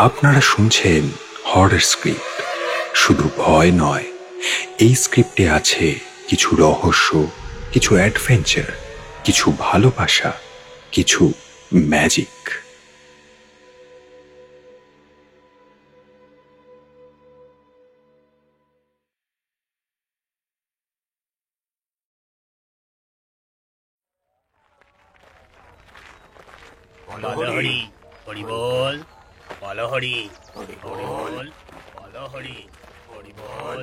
আপনারা শুনছেন horror script. শুধু ভয় নয়, এই স্ক্রিপ্টে আছে কিছু রহস্য, কিছু অ্যাডভেঞ্চার, কিছু ভালোবাসা, কিছু ম্যাজিক। হরি হরি বল, বলো হরি হরি বল, বলো হরি হরি বল,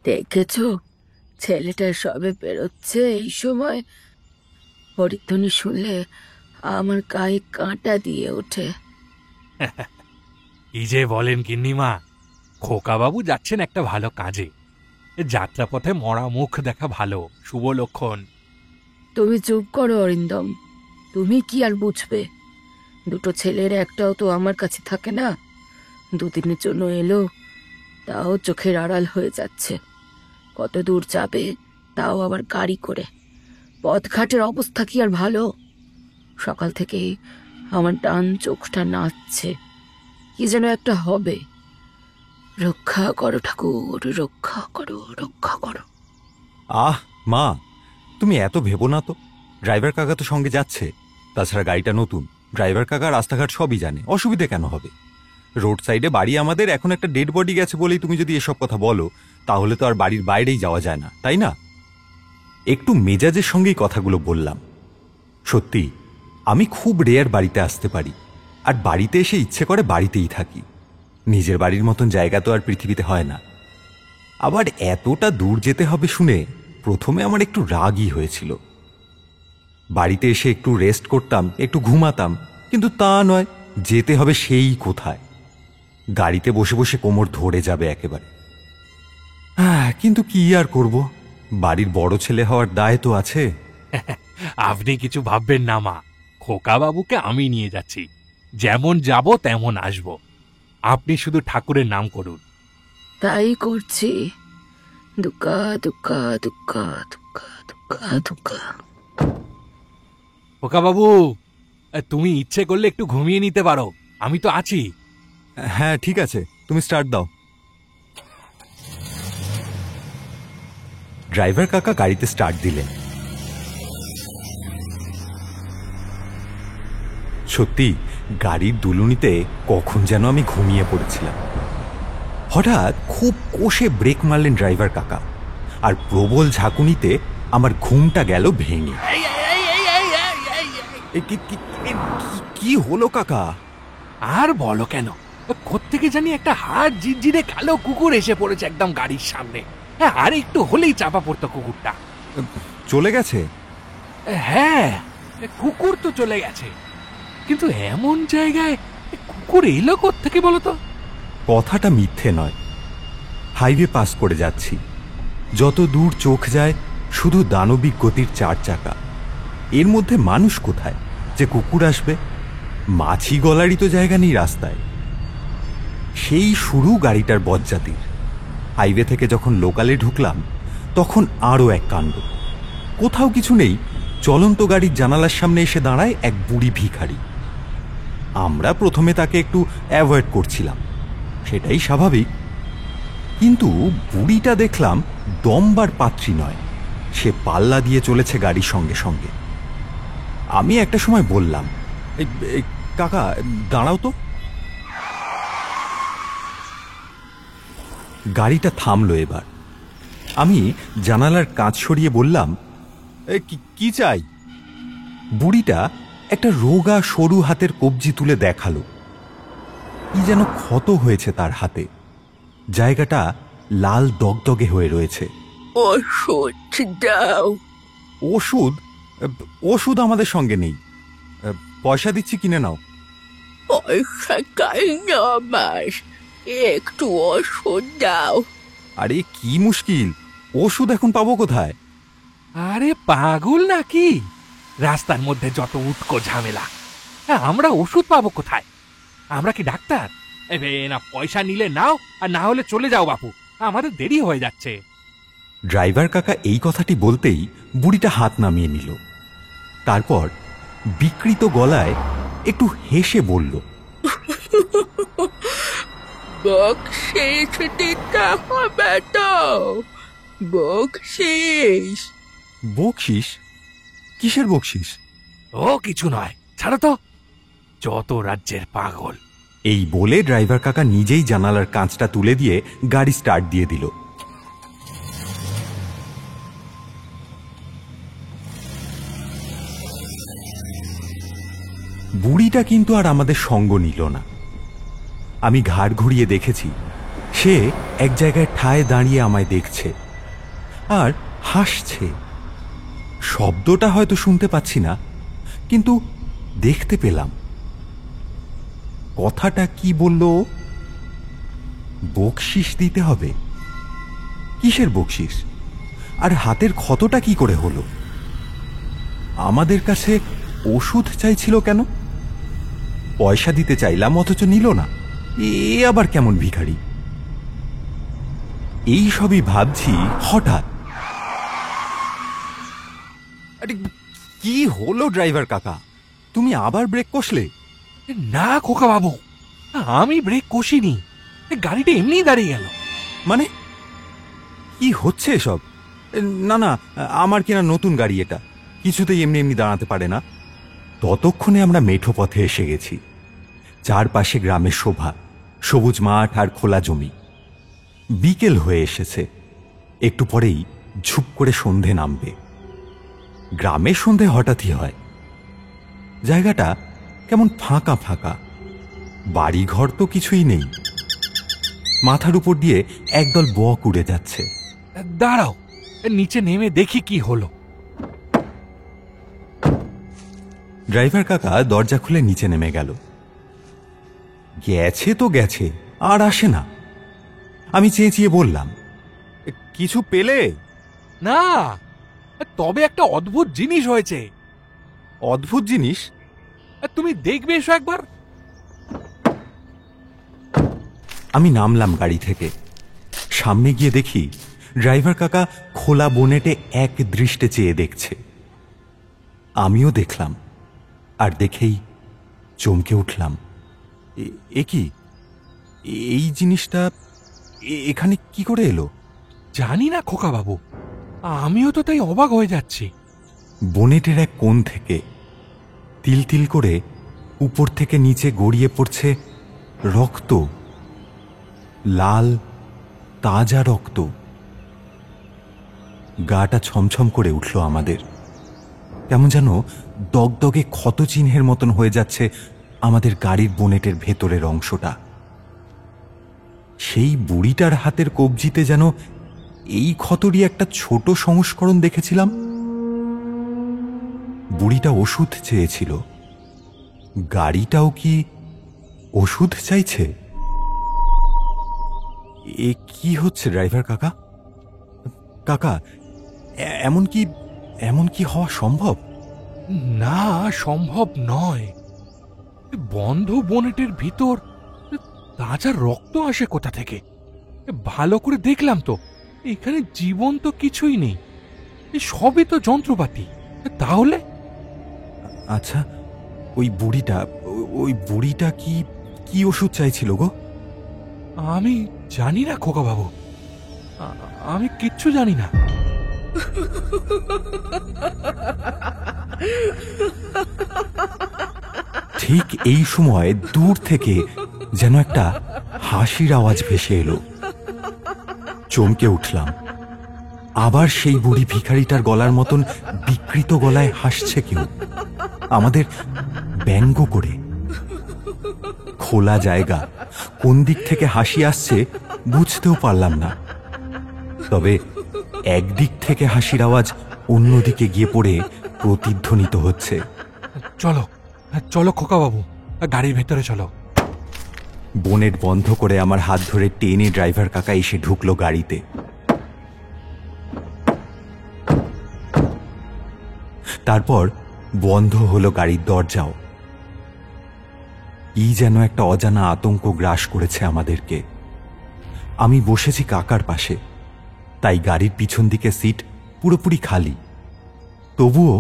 দেখেছো, ছেলেটা সবে বেরোচ্ছে। এই সময় হরিধ্বনি শুনলে আমার গায়ে কাঁটা দিয়ে ওঠে। কি যে বলেন গিন্নিমা, খোকাবাবু যাচ্ছেন একটা ভালো কাজে। যাত্রাপথে মরা মুখ দেখা ভালো, শুভ লক্ষণ। তুমি চুপ করো অরিন্দম, তুমি কি আর বুঝবে? দুটো ছেলের একটাও তো আমার কাছে থাকে না। দুদিনের জন্য এলো, তাও চোখের আড়াল হয়ে যাচ্ছে। কত দূর যাবে, তাও আবার গাড়ি করে। পথঘাটের অবস্থা কি আর ভালো? সকাল থেকেই আমার ডান চোখটা নাচছে, কি যেন একটা হবে। রক্ষা করো ঠাকুর, রক্ষা করো, রক্ষা করো। আহ মা, তুমি এত ভেবো না তো। ড্রাইভার কাকা তো সঙ্গে যাচ্ছে। তাছাড়া গাড়িটা নতুন, ড্রাইভার কাকা রাস্তাঘাট সবই জানে, অসুবিধে কেন হবে? রোড সাইডে বাড়ি আমাদের, এখন একটা ডেড বডি গেছে বলেই তুমি যদি এসব কথা বলো, তাহলে তো আর বাড়ির বাইরেই যাওয়া যায় না, তাই না? একটু মেজাজের সঙ্গেই কথাগুলো বললাম। সত্যি, আমি খুব রেয়ার বাড়িতে আসতে পারি, আর বাড়িতে এসে ইচ্ছে করে বাড়িতেই থাকি। নিজের বাড়ির মতন জায়গা তো আর পৃথিবীতে হয় না। আবার এতটা দূর যেতে হবে শুনে প্রথমে আমার একটু রাগই হয়েছিল। বাড়িতে এসে একটু রেস্ট করতাম, একটু ঘুমাতাম, কিন্তু তা নয়, যেতে হবে সেই কোথায়। গাড়িতে বসে বসে কোমর ধরে যাবে একেবারে। কিন্তু কি আর করব, বাড়ির বড় ছেলে হওয়ার দায় তো আছে। আপনি কিছু ভাববেন না মা, খোকাবাবুকে আমি নিয়ে যাচ্ছি। যেমন যাব তেমন আসব, আপনি শুধু ঠাকুরের নাম করুন। তাই করছি। দুক্কা দুক্কা দুক্কা দুক্কা দুক্কা দুক্কা। খোকাবাবু, তুমি ইচ্ছে করলে একটু ঘুমিয়ে নিতে পারো, আমি তো আছি। হ্যাঁ ঠিক আছে, তুমি স্টার্ট দাও। ড্রাইভার কাকা গাড়িতে স্টার্ট দিলেন। সত্যি, গাড়ির দুলুনিতে কখন যেন আমি ঘুমিয়ে পড়েছিলাম। হঠাৎ খুব কষে ব্রেক মারলেন ড্রাইভার কাকা, আর প্রবল ঝাঁকুনিতে আমার ঘুমটা গেল ভেঙে। কি হলো কাকা? আর বলো কেন, কোত্থেকে জানি একটা হাড় জিরজিরে কালো কুকুর এসে পড়েছে একদম গাড়ির সামনে। আর একটু হলেই চাপা পড়তো কুকুরটা। চলে গেছে? হ্যাঁ, কুকুর তো চলে গেছে, কিন্তু এমন জায়গায় কুকুর এলো কোত্থেকে বলো তো? কথাটা মিথ্যে নয়। হাইওয়ে পাস করে যাচ্ছি, যত দূর চোখ যায় শুধু দানবিক গতির 4 চাকা। এর মধ্যে মানুষ কোথায় যে কুকুর আসবে? মাছি গলারই তো জায়গা নেই রাস্তায়। সেই শুরু গাড়িটার বজ্জাতির। হাইওয়ে থেকে যখন লোকালে ঢুকলাম, তখন আরও এক কাণ্ড। কোথাও কিছু নেই, চলন্ত গাড়ির জানালার সামনে এসে দাঁড়ায় এক বুড়ি ভিখারি। আমরা প্রথমে তাকে একটু অ্যাভয়েড করছিলাম, সেটাই স্বাভাবিক। কিন্তু বুড়িটা দেখলাম দমবার পাত্রী নয়, সে পাল্লা দিয়ে চলেছে গাড়ির সঙ্গে সঙ্গে। আমি একটা সময় বললাম, কাকা দাঁড়াও তো। গাড়িটা থামলো এবার। আমি জানালার কাঁচ সরিয়ে বললাম, কি চাই? বুড়িটা একটা রোগা সরু হাতের কবজি তুলে দেখালো। কি যেন ক্ষত হয়েছে তার হাতে, জায়গাটা লাল দগদগে হয়ে রয়েছে। ওষুধ দাও। ওষুধ? ওষুধ আমাদের সঙ্গে নেই, পয়সা দিচ্ছি, কিনে নাও। পয়সা চাই না আমার, একটু ওষুধ দাও। আরে কি মুশকিল, ওষুধ এখন পাবো কোথায়? আরে পাগল নাকি, রাস্তার মধ্যে যত উটকো ঝামেলা, আমরা ওষুধ পাবো কোথায়? আমরা কি ডাক্তার? না, পয়সা নিলে নাও, আর না হলে চলে যাও বাপু, আমাদের দেরি হয়ে যাচ্ছে। ড্রাইভার কাকা এই কথাটি বলতেই বুড়িটা হাত নামিয়ে নিল। তারপর বিকৃত গলায় একটু হেসে বলল, বকশিস দিতে হবে তো, বকশিস। বকশিস? কিসের বকশিস? ও কিছু নয়, ছাড়ো তো, যত রাজ্যের পাগল। এই বলে ড্রাইভার কাকা নিজেই জানালার কাঁচটা তুলে দিয়ে গাড়ি স্টার্ট দিয়ে দিল। বুড়িটা কিন্তু আর আমাদের সঙ্গ নিল না। আমি ঘাড় ঘুরিয়ে দেখেছি সে এক জায়গায় ঠায় দাঁড়িয়ে আমায় দেখছে আর হাসছে। শব্দটা হয়তো শুনতে পাচ্ছি না, কিন্তু দেখতে পেলাম। কথাটা কি বলল? বকশিস দিতে হবে। কিসের বকশিস? আর হাতের ক্ষতটা কি করে হলো? আমাদের কাছে ওষুধ চাইছিল কেন? পয়সা দিতে চাইলাম অথচ নিল না, এ আবার কেমন ভিখারি? এই সবই ভাবছি, হঠাৎ আরে কি হলো ড্রাইভার কাকা, তুমি আবার ব্রেক কষলে? না খোকা বাবু, আমি ব্রেক কষিনি, গাড়িটা এমনিই দাঁড়িয়ে গেল। মানে কি হচ্ছে এসব? না না, আমার কিনা নতুন গাড়ি, এটা কিছুতেই এমনি এমনি দাঁড়াতে পারে না। ততক্ষণে আমরা মেঠো পথে এসে গেছি। চারপাশে গ্রামের শোভা, সবুজ মাঠ আর খোলা জমি। বিকেল হয়ে এসেছে, একটু পরেই ঝুপ করে সন্ধে নামবে। গ্রামের সন্ধে হঠাৎই হয়। জায়গাটা কেমন ফাঁকা ফাঁকা, বাড়িঘর তো কিছুই নেই। মাথার উপর দিয়ে একদল বক উড়ে যাচ্ছে। দাঁড়াও, নিচে নেমে দেখি কি হলো। ড্রাইভার কাকা দরজা খুলে নিচে নেমে গেল। গেছে তো গেছে, আর আসে না। আমি চেঁচিয়ে বললাম, কিছু পেলে? না, তবে একটা অদ্ভুত জিনিস হয়েছে। অদ্ভুত জিনিস? তুমি দেখবে এসো একবার। আমি নামলাম গাড়ি থেকে। সামনে গিয়ে দেখি ড্রাইভার কাকা খোলা বোনেটে এক দৃষ্টে চেয়ে দেখছে। আমিও দেখলাম, আর দেখেই চমকে উঠলাম। এ কি? এই জিনিসটা এখানে কি করে এলো? জানি না খোকা বাবু, আমিও তো তাই অবাক হয়ে যাচ্ছি। বোনেটের এক কোণ থেকে তিল তিল করে উপর থেকে নিচে গড়িয়ে পড়ছে রক্ত, লাল তাজা রক্ত। গাটা ছমছম করে উঠল আমাদের। কেমন যেন দগদগে ক্ষত চিহ্নের মতন হয়ে যাচ্ছে আমাদের গাড়ির বোনেটের ভেতরের অংশটা। সেই বুড়িটার হাতের কবজিতে যেন এই ক্ষতরই একটা ছোট সংস্করণ দেখেছিলাম। বুড়িটা ওষুধ চেয়েছিল, গাড়িটাও কি ওষুধ চাইছে? এ কি হচ্ছে ড্রাইভার কাকা? কাকা, এমন কি হওয়া সম্ভব? না, সম্ভব নয়। বন্ধ বোনেটের ভিতর তাজা রক্ত আসে কোথা থেকে? ভালো করে দেখলাম তো, এখানে জীবন্ত কিছুই নেই, সবই তো যন্ত্রপাতি। তাহলে আচ্ছা, ওই বুড়িটা কি ওষুধ চাইছিল গো? আমি জানি না খোকা বাবু, আমি কিচ্ছু জানি না। ঠিক এই সময় দূর থেকে যেন একটা হাসির আওয়াজ ভেসে এলো। চমকে উঠলাম। আবার সেই বুড়ি ভিখারিটার গলার মতন বিকৃত গলায় হাসছে কেউ, আমাদের ব্যঙ্গ করে। খোলা জায়গা, কোন দিক থেকে হাসি আসছে বুঝতেও পারলাম না। তবে একদিক থেকে হাসির আওয়াজ অন্যদিকে গিয়ে পড়ে প্রতিধ্বনিত হচ্ছে। চলো চলো খোকা বাবু, গাড়ির ভেতরে চলো। বোনেট বন্ধ করে আমার হাত ধরে টেনে ড্রাইভার কাকা এসে ঢুকলো গাড়িতে। তারপর বন্ধ হলো গাড়ির দরজাও। কি যেন একটা অজানা আতঙ্ক গ্রাস করেছে আমাদেরকে। আমি বসেছি কাকার পাশে, তাই গাড়ির পিছন দিকে সিট পুরোপুরি খালি। তবুও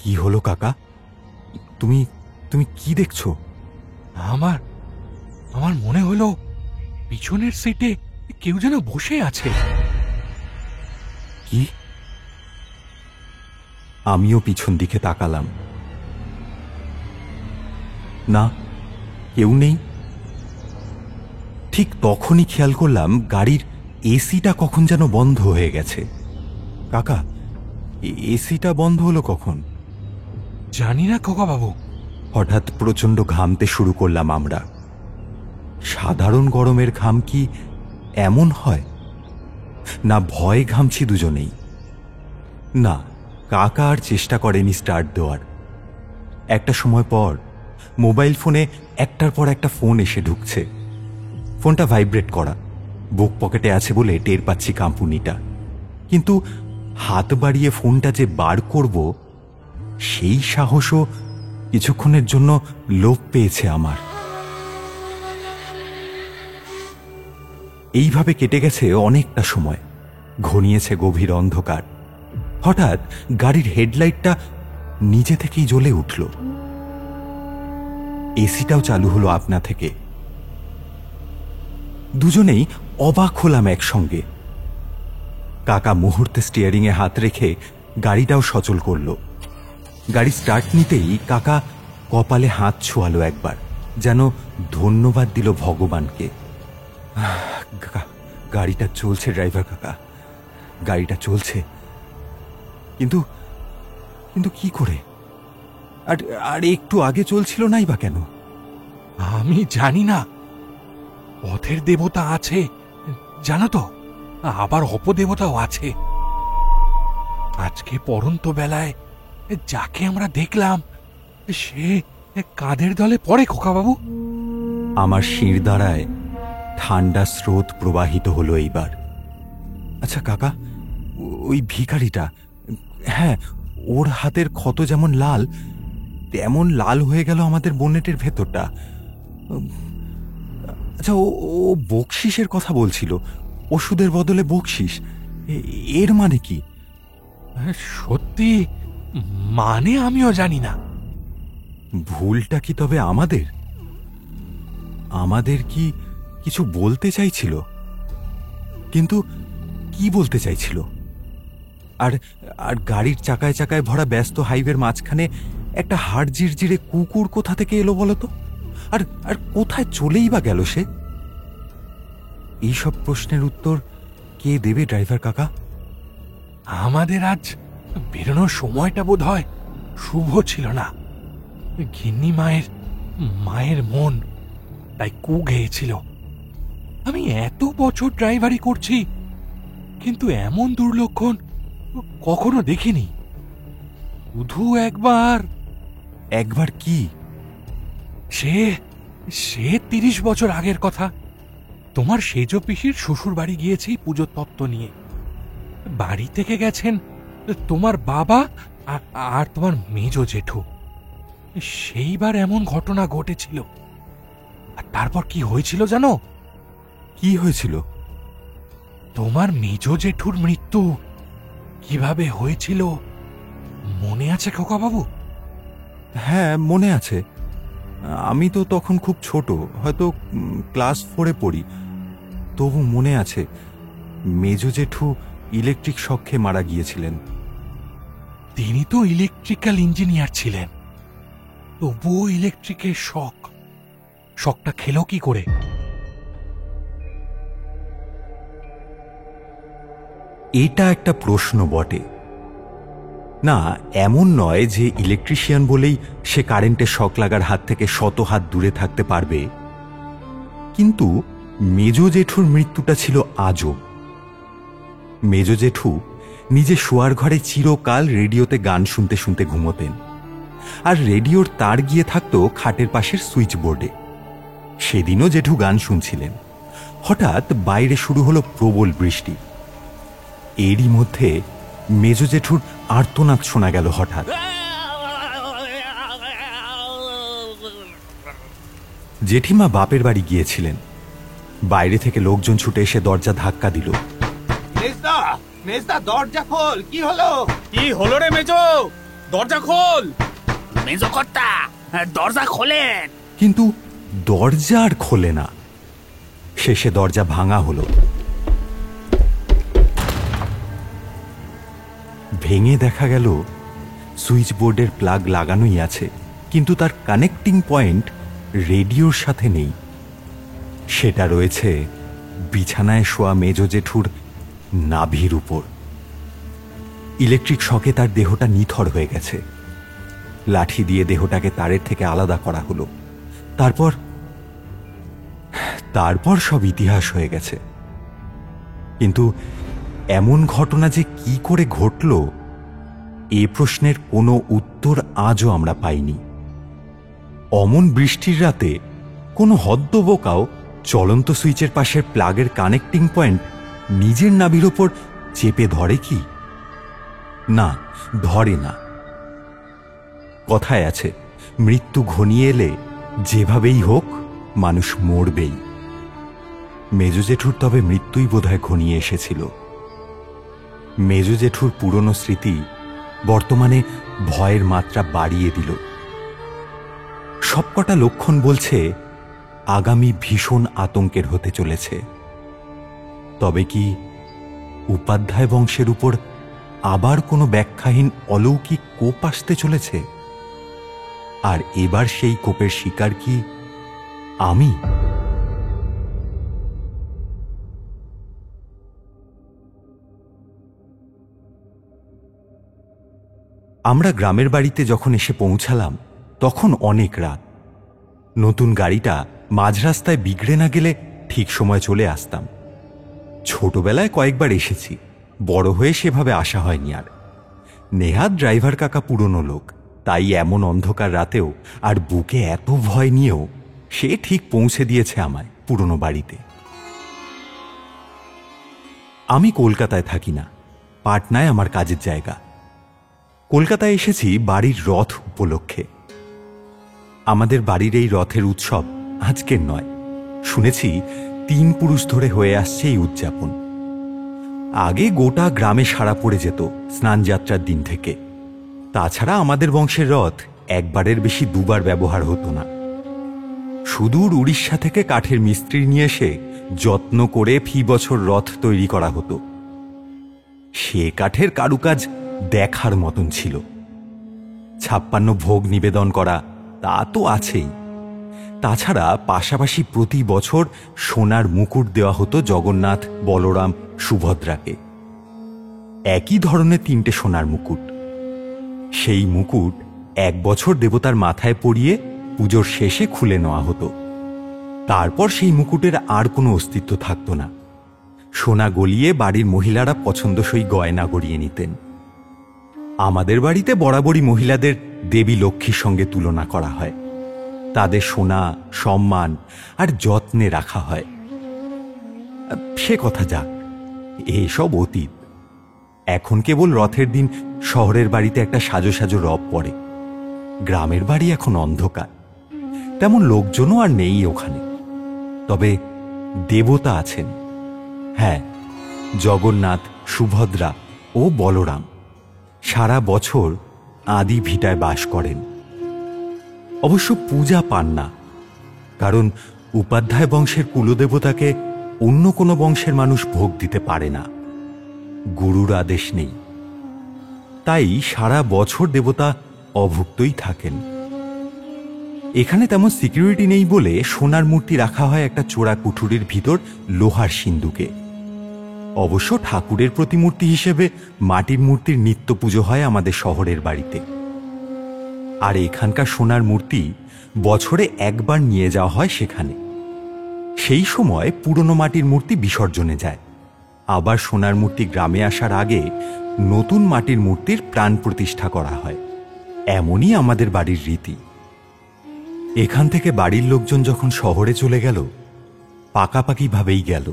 কি হলো কাকা? তুমি তুমি কি দেখছো? আমার আমার মনে হলো পিছনের সিটে কেউ যেন বসে আছে। কি? আমিও পিছন দিকে তাকালাম। না, কেউ নেই। ঠিক তখনই খেয়াল করলাম গাড়ির এসিটা কখন যেন বন্ধ হয়ে গেছে। কাকা, এসিটা বন্ধ হলো কখন? জানি না খোকা বাবু। হঠাৎ প্রচণ্ড ঘামতে শুরু করলাম আমরা। সাধারণ গরমের ঘাম কি এমন হয়? না ভয়ে ঘামছি দুজনেই? না, কাকা আর চেষ্টা করেনি স্টার্ট দেওয়ার। একটা সময় পর মোবাইল ফোনে একটার পর একটা ফোন এসে ঢুকছে। ফোনটা ভাইব্রেট করা, বুক পকেটে আছে বলে টের পাচ্ছি কাঁপুনিটা, কিন্তু হাত বাড়িয়ে ফোনটা যে বার করব সেই সাহসও কিছুক্ষণের জন্য লোপ পেয়েছে আমার। এইভাবে কেটে গেছে অনেকটা সময়। ঘনিয়েছে গভীর অন্ধকার। হঠাৎ গাড়ির হেডলাইটটা নিজে থেকেই জ্বলে উঠল। এসিটাও চালু হলো আপনা থেকে। দুজনেই অবাক হলাম একসঙ্গে। কাকা মুহূর্তে স্টিয়ারিংয়ে হাত রেখে গাড়িটাও সচল করল। গাড়ি স্টার্ট নিতেই কাকা কপালে হাত ছোঁয়ালো একবার, যেন ধন্যবাদ দিল ভগবানকে। গাড়িটা চলছে ড্রাইভার কাকা, গাড়িটা চলছে, কিন্তু কিন্তু কি করে? আর একটু আগে চলছিল নাই বা কেন? আমি জানি না। পথের দেবতা আছে জানো তো, আবার অপদেবতাও আছে। আজকে পড়ন্ত বেলায় যাকে আমরা দেখলাম সে কাদের দলে পড়ে খোকা বাবু? আমার শির দ্বারায় ঠান্ডা স্রোত প্রবাহিত হলো এইবার। আচ্ছা কাকা, ওই ভিখারিটা, হ্যাঁ, ওর হাতের ক্ষত যেমন লাল তেমন লাল হয়ে গেল আমাদের বনেটের ভেতরটা। আচ্ছা, ও বকশিসের কথা বলছিল, ওষুধের বদলে বকশিস। এর মানে কি? সত্যি মানে আমিও জানি না। ভুলটা কি তবে আমাদের? আমাদের কি কিছু বলতে চাইছিল? কিন্তু কি বলতে চাইছিল? আর গাড়ির চাকায় চাকায় ভরা ব্যস্ত হাইওয়ের মাঝখানে একটা হাড় জিরজিরে কুকুর কোথা থেকে এলো বলতো? আর কোথায় চলেই বা গেল সে? এইসব প্রশ্নের উত্তর কে দেবে ড্রাইভার কাকা? আমাদের আজ বেরোনোর সময়টা বোধ হয় শুভ ছিল না। গিন্নি মায়ের মন তাই কু গেয়েছিল। আমি এত বছর ড্রাইভারি করছি, কিন্তু এমন দুর্লক্ষণ কখনো দেখিনি। শুধু একবার কি? সে 30 বছর আগের কথা। তোমার সেজ পিসির শ্বশুর বাড়ি গিয়েছি পুজোর তত্ত্ব নিয়ে। বাড়ি থেকে গেছেন তোমার বাবা আর তোমার মেজ জেঠু। সেইবার এমন ঘটনা ঘটেছিল। আর তারপর কি হয়েছিল জানো? কি হয়েছিল? তোমার মেজ জেঠুর মৃত্যু কিভাবে হয়েছিল মনে আছে খোকা বাবু? হ্যাঁ, মনে আছে। আমি তো তখন খুব ছোট, হয়তো ক্লাস 4-এ পড়ি। তবু মনে আছে মেজ জেঠু ইলেকট্রিক শক খেয়ে মারা গিয়েছিলেন। তিনি তো ইলেকট্রিক্যাল ইঞ্জিনিয়ার ছিলেন, তবুও ইলেকট্রিকের শকটা খেলো কি করে? এটা একটা প্রশ্ন বটে। না, এমন নয় যে ইলেকট্রিশিয়ান বলেই সে কারেন্টের শক লাগার হাত থেকে শত হাত দূরে থাকতে পারবে, কিন্তু মেজ জেঠুর মৃত্যুটা ছিল আজব। মেজ জেঠু নিজে শোয়ার ঘরে চিরকাল রেডিওতে গান শুনতে শুনতে ঘুমোতেন, আর রেডিওর তার গিয়ে থাকতো খাটের পাশের সুইচ বোর্ডে। সেদিনও জেঠু গান শুনছিলেন। হঠাৎ বাইরে শুরু হলো প্রবল বৃষ্টি। এরই মধ্যে মেজ জেঠুর আর্তনাদ শোনা গেল হঠাৎ। জেঠিমা বাপের বাড়ি গিয়েছিলেন। বাইরে থেকে লোকজন ছুটে এসে দরজা ধাক্কা দিল। মেজদা দরজা খোল, কি হলো? কি হলো রে মেজো? দরজা খোল। মেজকর্তা, দরজা খোলেন। কিন্তু দরজা আর খোলে না। শেষে দরজা ভাঙা হলো। ভেঙে দেখা গেল সুইচ বোর্ডের প্লাগ লাগানোই আছে, কিন্তু তার কানেক্টিং পয়েন্ট রেডিওর সাথে নেই। সেটা রয়েছে বিছানায় শোয়া মেজ জেঠুর নাভির উপর। ইলেকট্রিক শকে তার দেহটা নিথর হয়ে গেছে। লাঠি দিয়ে দেহটাকে তারের থেকে আলাদা করা হলো। তারপর সব ইতিহাস হয়ে গেছে। কিন্তু এমন ঘটনা যে কি করে ঘটল, এ প্রশ্নের কোনো উত্তর আজও আমরা পাইনি। অমন বৃষ্টির রাতে কোনো হদ্দবোকাও চলন্ত সুইচের পাশের প্লাগের কানেক্টিং পয়েন্ট নিজের নাভির ওপর চেপে ধরে কি? না, ধরে না। কথায় আছে, মৃত্যু ঘনিয়ে এলে যেভাবেই হোক মানুষ মরবেই। মেজ জেঠুর তবে মৃত্যুই বোধহয় ঘনিয়ে এসেছিল। মেজ জেঠুর পুরনো স্মৃতি বর্তমানে ভয়ের মাত্রা বাড়িয়ে দিল। সবকটা লক্ষণ বলছে আগামী ভীষণ আতঙ্কের হতে চলেছে। তবে কি উপাধ্যায় বংশের উপর আবার কোনো ব্যাখ্যাহীন অলৌকিক কোপ আসতে চলেছে? আর এবার সেই কোপের শিকার কি আমি? আমরা গ্রামের বাড়িতে যখন এসে পৌঁছালাম তখন অনেক রাত। নতুন গাড়িটা মাঝ রাস্তায় বিগড়ে না গেলে ঠিক সময় চলে আসতাম। ছোটবেলায় কয়েকবার এসেছি, বড় হয়ে সেভাবে আসা হয়নি আর। নেহাত ড্রাইভার কাকা পুরনো লোক, তাই এমন অন্ধকার রাতেও আর বুকে এত ভয় নিয়েও সে ঠিক পৌঁছে দিয়েছে আমায় পুরনো বাড়িতে। আমি কলকাতায় থাকি না, পাটনায় আমার কাজের জায়গা। কলকাতায় এসেছি বাড়ির রথ উপলক্ষে। আমাদের বাড়ির এই রথের উৎসব আজকের নয়, শুনেছি 3 পুরুষ ধরে হয়ে আসছে এই উদযাপন। আগে গোটা গ্রামে সাড়া পড়ে যেত স্নানযাত্রার দিন থেকে। তাছাড়া আমাদের বংশের রথ একবারের বেশি 2 বার ব্যবহার হতো না। সুদূর উড়িষ্যা থেকে কাঠের মিস্ত্রি নিয়ে এসে যত্ন করে ফি বছর রথ তৈরি করা হতো। সে কাঠের কারুকাজ দেখার মতন ছিল। 56 ভোগ নিবেদন করা তা তো আছেই। তাছাড়া পাশাপাশি প্রতি বছর সোনার মুকুট দেওয়া হতো জগন্নাথ, বলরাম, সুভদ্রাকে। একই ধরনের 3টে সোনার মুকুট। সেই মুকুট 1 বছর দেবতার মাথায় পরিয়ে পুজোর শেষে খুলে নেওয়া হতো। তারপর সেই মুকুটের আর কোনো অস্তিত্ব থাকত না। সোনা গলিয়ে বাড়ির মহিলারা পছন্দসই গয়না গড়িয়ে নিতেন। আমাদের বাড়িতে বরাবরই মহিলাদের দেবী লক্ষ্মীর সঙ্গে তুলনা করা হয়। তাদের সোনা, সম্মান আর যত্নে রাখা হয়। সে কথা যাক, এসব অতীত। এখন কেবল রথের দিন শহরের বাড়িতে একটা সাজো সাজো রব পড়ে। গ্রামের বাড়ি এখন অন্ধকার, তেমন লোকজনও আর নেই ওখানে। তবে দেবতা আছেন। হ্যাঁ, জগন্নাথ, সুভদ্রা ও বলরাম সারা বছর আদি ভিটায় বাস করেন। অবশ্য পূজা পান না, কারণ উপাধ্যায় বংশের কুলদেবতাকে অন্য কোনো বংশের মানুষ ভোগ দিতে পারে না। গুরুর আদেশ নেই, তাই সারা বছর দেবতা অভুক্তই থাকেন। এখানে তেমন সিকিউরিটি নেই বলে সোনার মূর্তি রাখা হয় একটা চোরা কুঠুরির ভিতর লোহার সিন্দুকে। অবশ্য ঠাকুরের প্রতিমূর্তি হিসেবে মাটির মূর্তির নিত্য পুজো হয় আমাদের শহরের বাড়িতে। আর এখানকার সোনার মূর্তি বছরে 1 বার নিয়ে যাওয়া হয় সেখানে। সেই সময় পুরনো মাটির মূর্তি বিসর্জনে যায়। আবার সোনার মূর্তি গ্রামে আসার আগে নতুন মাটির মূর্তির প্রাণ প্রতিষ্ঠা করা হয়। এমনই আমাদের বাড়ির রীতি। এখান থেকে বাড়ির লোকজন যখন শহরে চলে গেল, পাকাপাকি ভাবেই গেল।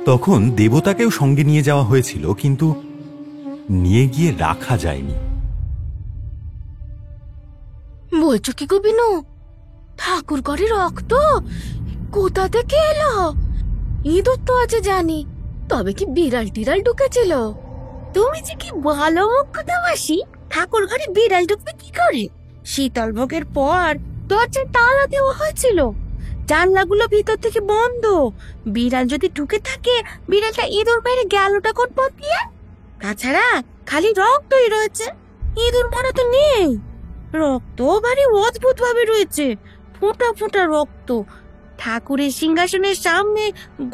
তখন দেবতাকেও সঙ্গে নিয়ে যাওয়া হয়েছিল, কিন্তু নিয়ে গিয়ে রাখা যায়নি। বলছো কি গো বিনু, ঠাকুর ঘরে রক্ত কোথা থেকে এলো? ইঁদুর তো আছে জানি, তবে কি বিড়াল টিড়াল ঢুকেছিল? তুমি যে কি ভালো মুখ্যতা মাসি, ঠাকুর ঘরে বিড়াল ঢুকবে কি করে? শীতল ভোগের পর দরজায় তালা দেওয়া হয়েছিল, জানলাগুলো ভিতর থেকে বন্ধ। বিড়াল যদি ঢুকে থাকে, বিড়ালটা ইঁদুর মেরে গেলটা কোন পথ দিয়ে? তাছাড়া খালি রক্তই রয়েছে, ইঁদুর মারা তো নেই। রক্ত ভারী অদ্ভুত ভাবে রয়েছে, ফোঁটা ফোঁটা রক্ত। ঠাকুরের সিংহাসনের সামনে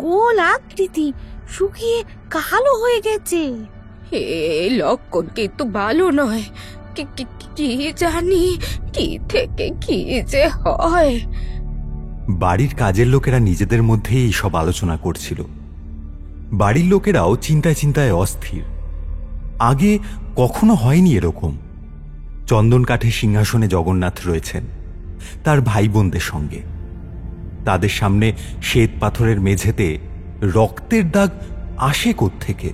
গোল আকৃতি, শুকিয়ে কালো হয়ে গেছে। এই লক্ষণ কিন্তু ভালো নয়। কি জানি কি থেকে কি যে হয়। বাড়ির কাজের লোকেরা নিজেদের মধ্যেই এইসব আলোচনা করছিল। বাড়ির লোকেরাও চিন্তায় চিন্তায় অস্থির। আগে কখনো হয়নি এরকম। চন্দন কাঠের সিংহাসনে জগন্নাথ রয়েছেন তার ভাই বোনদের সঙ্গে। তাদের সামনে শ্বেত পাথরের মেঝেতে রক্তের দাগ আসে কোত্থেকে?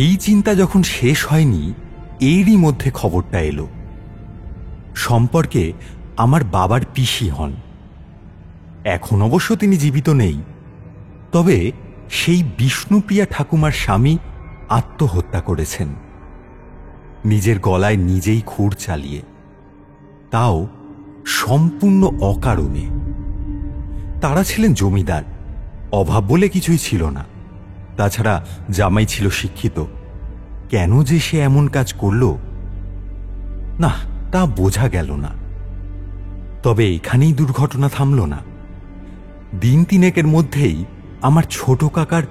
এই চিন্তা যখন শেষ হয়নি, এরই মধ্যে খবরটা এলো। সম্পর্কে আমার বাবার পিসি হন। এখন অবশ্য তিনি জীবিত নেই, তবে সেই বিষ্ণুপ্রিয়া ঠাকুমার স্বামী আত্মহত্যা করেছেন, নিজের গলায় নিজেই খুর চালিয়ে, তাও সম্পূর্ণ অকারণে। তারা ছিলেন জমিদার, অভাব বলে কিছুই ছিল না। তাছাড়া জামাই ছিল শিক্ষিত। কেন যে সে এমন কাজ করল না, তা বোঝা গেল না। তবে এখানেই দুর্ঘটনা থামল না। দিন তিনেকের মধ্যেই আমার ছোট কাকার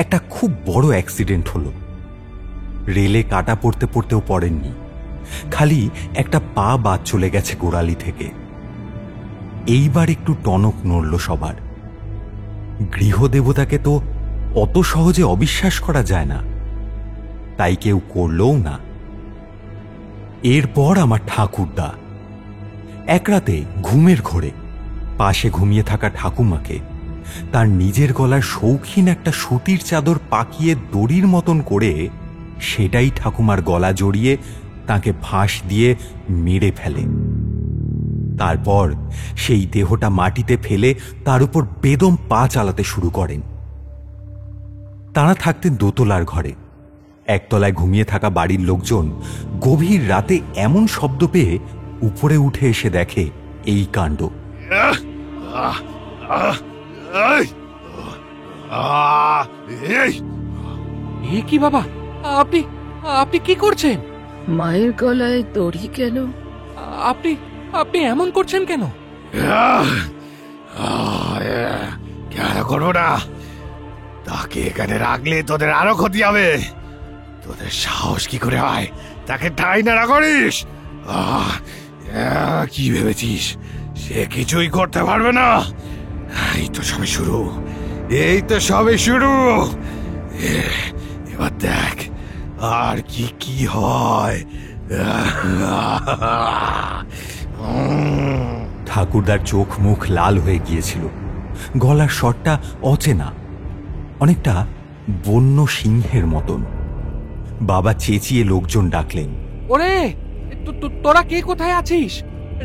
একটা খুব বড় অ্যাক্সিডেন্ট হলো। রেলে কাটা পড়তে পড়তেও পড়েননি, খালি একটা পা বাদ চলে গেছে গোড়ালি থেকে। এইবার একটু টনক নড়ল সবার। গৃহদেবতাকে তো অত সহজে অবিশ্বাস করা যায় না, তাই কেউ করলও না। এরপর আমার ঠাকুরদা এক রাতে ঘুমের ঘোরে পাশে ঘুমিয়ে থাকা ঠাকুমাকে তার নিজের গলার শৌখিন একটা সুতির চাদর পাকিয়ে দড়ির মতন করে সেটাই ঠাকুমার গলা জড়িয়ে তাকে ফাঁস দিয়ে মেরে ফেলে। তারপর সেই দেহটা মাটিতে ফেলে তার উপর বেদম পা চালাতে শুরু করেন। তারা থাকতেন দোতলার ঘরে। একতলায় ঘুমিয়ে থাকা বাড়ির লোকজন গভীর রাতে এমন শব্দ পেয়ে উপরে উঠে এসে দেখে এই কাণ্ড। এ কি বাবা, আপনি আপনি কি করছেন? মায়ের গলায় দড়ি কেন? আপনি আপনি এমন করছেন কেন? কেন করবো না? তাকে এখানে রাখলে তোদের আরো ক্ষতি হবে। তোদের সাহস কি করে হয় তাকে ঠাই না করিস? কি ভেবেছিস সে কিছুই করতে পারবে না? এই তো সবে শুরু, এই তো সবে শুরু। এবার দেখ আর কি কি হয়। ঠাকুরদার চোখ মুখ লাল হয়ে গিয়েছিল। গলার স্বরটা অচেনা, অনেকটা বন্য সিংহের মতন। বাবা চেঁচিয়ে লোকজন ডাকলেন, ওরে তোরা কে কোথায় আছিস?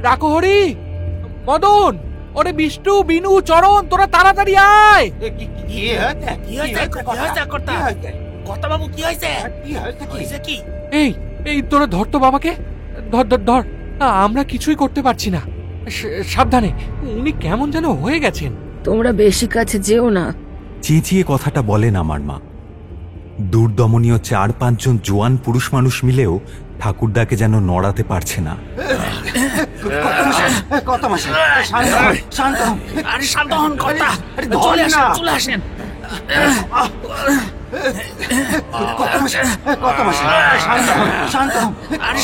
ডাকো হরি, মদন, ওরে বিষ্ণু, বিনু, চরণ, তোরা তাড়াতাড়ি আয়। কর্তাবাবু কি হয়েছে? কি এই এই তোরা ধর তো বাবাকে, ধর ধর ধর। আমরা কিছুই করতে পারছি না। সাবধানে, উনি কেমন যেন হয়ে গেছেন। তোমরা বেশি কাছে যেও না। চেঁচিয়ে কথাটা বলেন আমার মা। দুর্দমনীয় 4-5 জন জোয়ান পুরুষ মানুষ মিলেও ঠাকুরদাকে যেন নড়াতে পারছে না। শান্ত হন কর্তা, চলে আসেন, চলে আসেন।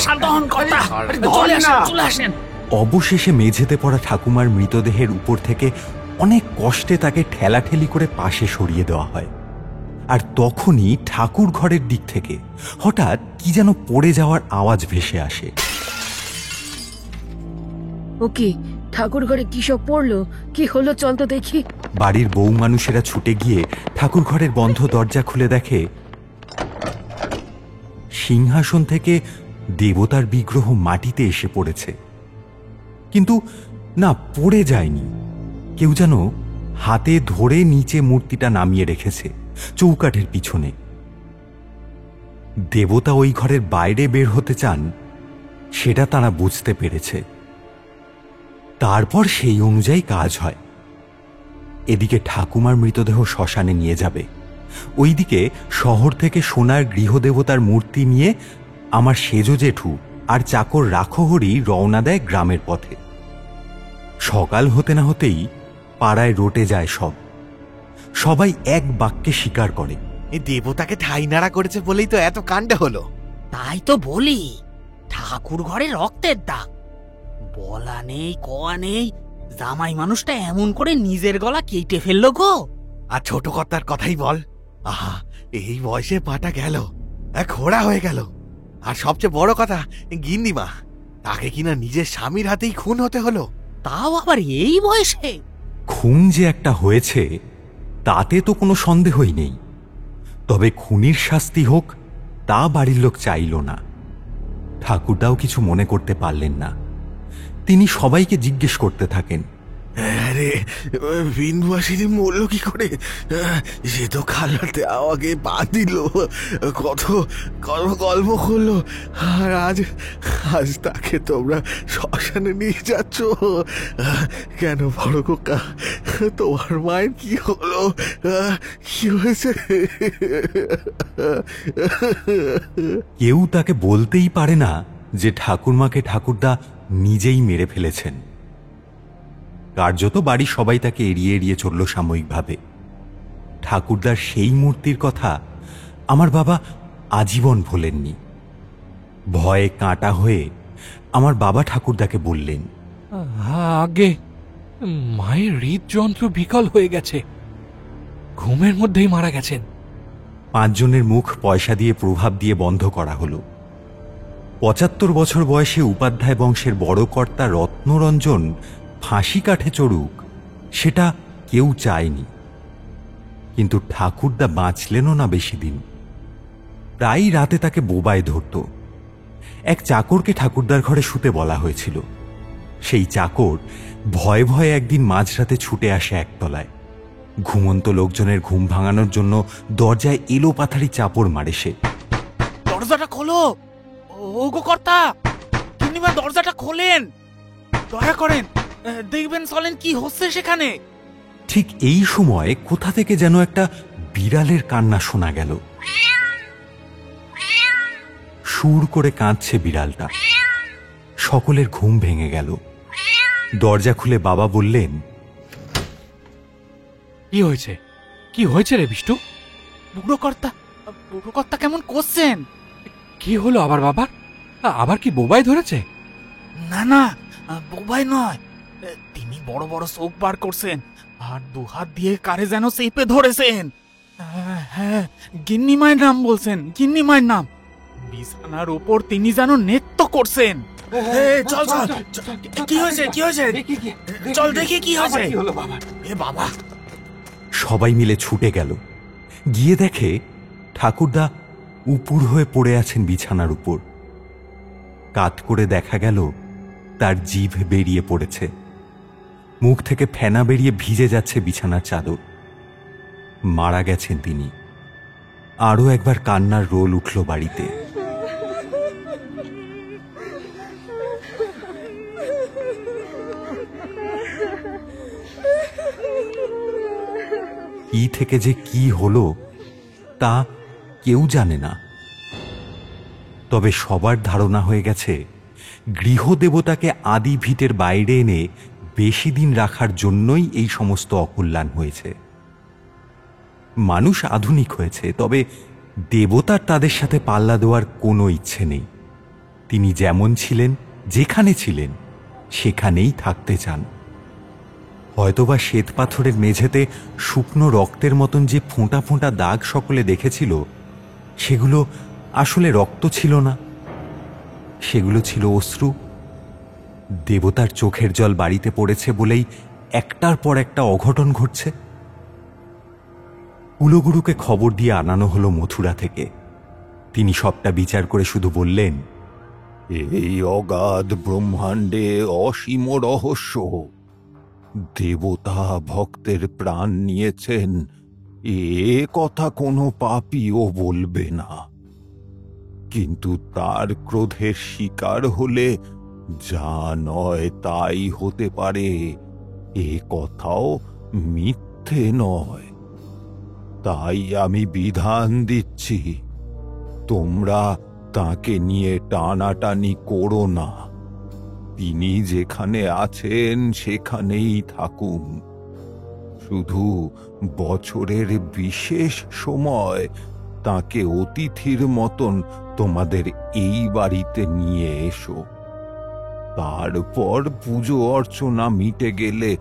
শান্ত হন কর্তা, চলে আসেন, চলে আসেন। অবশেষে মেঝেতে পড়া ঠাকুমার মৃতদেহের উপর থেকে অনেক কষ্টে তাকে ঠেলাঠেলি করে পাশে সরিয়ে দেওয়া হয়। আর তখনই ঠাকুর ঘরের দিক থেকে হঠাৎ কি যেন পড়ে যাওয়ার আওয়াজ ভেসে আসে। ও কি, ঠাকুর ঘরে কি সব পড়লো? কি হলো, চল তো দেখি। বাড়ির বউ মানুষেরা ছুটে গিয়ে ঠাকুর ঘরের বন্ধ দরজা খুলে দেখে সিংহাসন থেকে দেবতার বিগ্রহ মাটিতে এসে পড়েছে। কিন্তু না, পড়ে যায়নি। কেউ যেন হাতে ধরে নিচে মূর্তিটা নামিয়ে রেখেছে চৌকাঠের পিছনে। দেবতা ওই ঘরের বাইরে বের হতে চান সেটা তারা বুঝতে পেরেছে। তারপর সেই অনুযায়ী কাজ হয়। এদিকে ঠাকুমার মৃতদেহ শ্মশানে নিয়ে যাবে, ওইদিকে শহর থেকে সোনার গৃহদেবতার মূর্তি নিয়ে আমার সেজ জেঠু আর চাকর রাখহরি রওনা দেয় গ্রামের পথে। সকাল হতে না হতেই পাড়ায় রটে যায় সবাই এক বাক্যে স্বীকার করে, এই দেবতাকে ঠাই নাড়া করেছে বলেই তো এত কাণ্ড হলো। তাই তো বলি, ঠাকুর ঘরে রক্তের দাগ। বলা নেই কওয়া নেই, জামাই মানুষটা এমন করে নিজের গলা কেটে ফেললো গো। আর ছোট কর্তার কথাই বল, আহা এই বয়সে পাটা গেল, এক ঘোড়া হয়ে গেল। আর সবচেয়ে বড় কথা, গিন্নিমা তাকে কিনা নিজের স্বামীর হাতেই খুন হতে হলো। তাও আবার এই বয়সে। খুন যে একটা হয়েছে তাতে তো কোনো সন্দেহই নেই, তবে খুনির শাস্তি হোক তা বাড়ির লোক চাইল না। ঠাকুরদাও কিছু মনে করতে পারলেন না। তিনি সবাইকে জিজ্ঞেস করতে থাকেন, আরে বিনবাসীর মরল কি করে? সে তো খালাতে আমাকে পা দিল, কত কত গল্প করলো, আর আজ তাকে তোমরা শ্মশানে নিয়ে যাচ্ছ কেন? বড় কোকা, তোমার মায়ের কি হলো? কি হয়েছে? কেউ তাকে বলতেই পারে না যে ঠাকুরমাকে ঠাকুরদা নিজেই মেরে ফেলেছেন। কার্যত বাড়ির সবাই তাকে এড়িয়ে এড়িয়ে চলল সাময়িকভাবে। ঠাকুরদার সেই মূর্তির কথা আমার বাবা আজীবন ভোলেননি। ভয়ে কাঁটা হয়ে আমার বাবা ঠাকুরদাকে বললেন, আগে মায়ের হৃদযন্ত্র বিকল হয়ে গেছে, ঘুমের মধ্যেই মারা গেছেন। 5 জনের মুখ পয়সা দিয়ে প্রভাব দিয়ে বন্ধ করা হলো। 75 বছর বয়সে উপাধ্যায় বংশের বড় কর্তা রত্নরঞ্জন ফাঁসি কাঠে চড়ুক সেটা কেউ চায়নি, কিন্তু ঠাকুরদা বাঁচলেনও না বেশি দিন। প্রায় রাতে তাকে বোবায় ধরত। এক চাকরকে ঠাকুরদার ঘরে শুতে বলা হয়েছিল। সেই চাকর ভয়ে ভয়ে একদিন মাঝরাতে ছুটে আসে একতলায়। ঘুমন্ত লোকজনের ঘুম ভাঙানোর জন্য দরজায় এলো পাথারি চাপড় মারে সে। দরজাটা খোলো, ওগো কর্তা, গিন্নিমা দরজাটা খোলেন, দয়া করেন, দেখবেন চলেন কি হচ্ছে সেখানে। ঠিক এই সময় কোথা থেকে যেন একটা বিড়ালের কান্না শোনা গেল। সুর করে কাঁদছে বিড়ালটা। সকলের ঘুম ভেঙে গেল। দরজা খুলে বাবা বললেন, কি হয়েছে? কি হয়েছে রে বিষ্টু? বুড়ো কর্তা কেমন করছেন? কি হলো আবার বাবার? আবার কি বোবাই ধরেছে? না না, বোবাই নয়, তিনি বড় বড় চোখ বার করছেন আর দুহাত দিয়ে কারে যেন চেপে ধরেছেন। হ্যাঁ, গিন্নিমায়ের নাম বলছেন, গিন্নিমায়ের নাম। বিছানার উপর তিনি যেন নৃত্য করছেন। চল চল, কি হয়েছে? কি হয়েছে? চল দেখি কি হয়েছে। এ বাবা! সবাই মিলে ছুটে গেল। গিয়ে দেখে ঠাকুরদা উপুর হয়ে পড়ে আছেন বিছানার উপর। কাত করে দেখা গেল তার জিভ বেরিয়ে পড়েছে, মুখ থেকে ফেনা বেরিয়ে ভিজে যাচ্ছে বিছানার চাদর। মারা গেছেন তিনি। আরো একবার কান্নার রোল উঠল বাড়িতে। কি থেকে যে কি হলো তা কেউ জানে না, তবে সবার ধারণা হয়ে গেছে গৃহদেবতাকে আদি ভিটের বাইরে এনে বেশি দিন রাখার জন্যই এই সমস্ত অকল্যাণ হয়েছে। মানুষ আধুনিক হয়েছে, তবে দেবতার তাদের সাথে পাল্লা দেওয়ার কোনো ইচ্ছে নেই। তিনি যেমন ছিলেন, যেখানে ছিলেন, সেখানেই থাকতে চান। হয়তোবা শ্বেত পাথরের মেঝেতে শুকনো রক্তের মতন যে ফোঁটা ফোঁটা দাগ সকলে দেখেছিল, সেগুলো আসলে রক্ত ছিল না, সেগুলো ছিল অশ্রু। দেবতার চোখের জল বাড়িতে পড়েছে বলেই একটার পর একটা অঘটন ঘটছে। কুলগুরুকে খবর দিয়ে আনানো হলো মথুরা থেকে। তিনি সবটা বিচার করে শুধু বললেন, এই অগাধ ব্রহ্মাণ্ডে অসীম রহস্য। দেবতা ভক্তের প্রাণ নিয়েছেন, এ কথা কোনো পাপীও বলবে না। কিন্তু তার ক্রোধের শিকার হলে যা নয় তাই হতে পারে, এ কথাও মিথ্যে নয়। তাই আমি বিধান দিচ্ছি, তোমরা তাকে নিয়ে টানাটানি করো না। তিনি যেখানে আছেন সেখানেই থাকুন। শুধু বছরের বিশেষ সময় তাকে অতিথির মতন তোমাদের এই বাড়িতে নিয়ে এসো। তারপর পুজো অর্চনা মিটে গেলে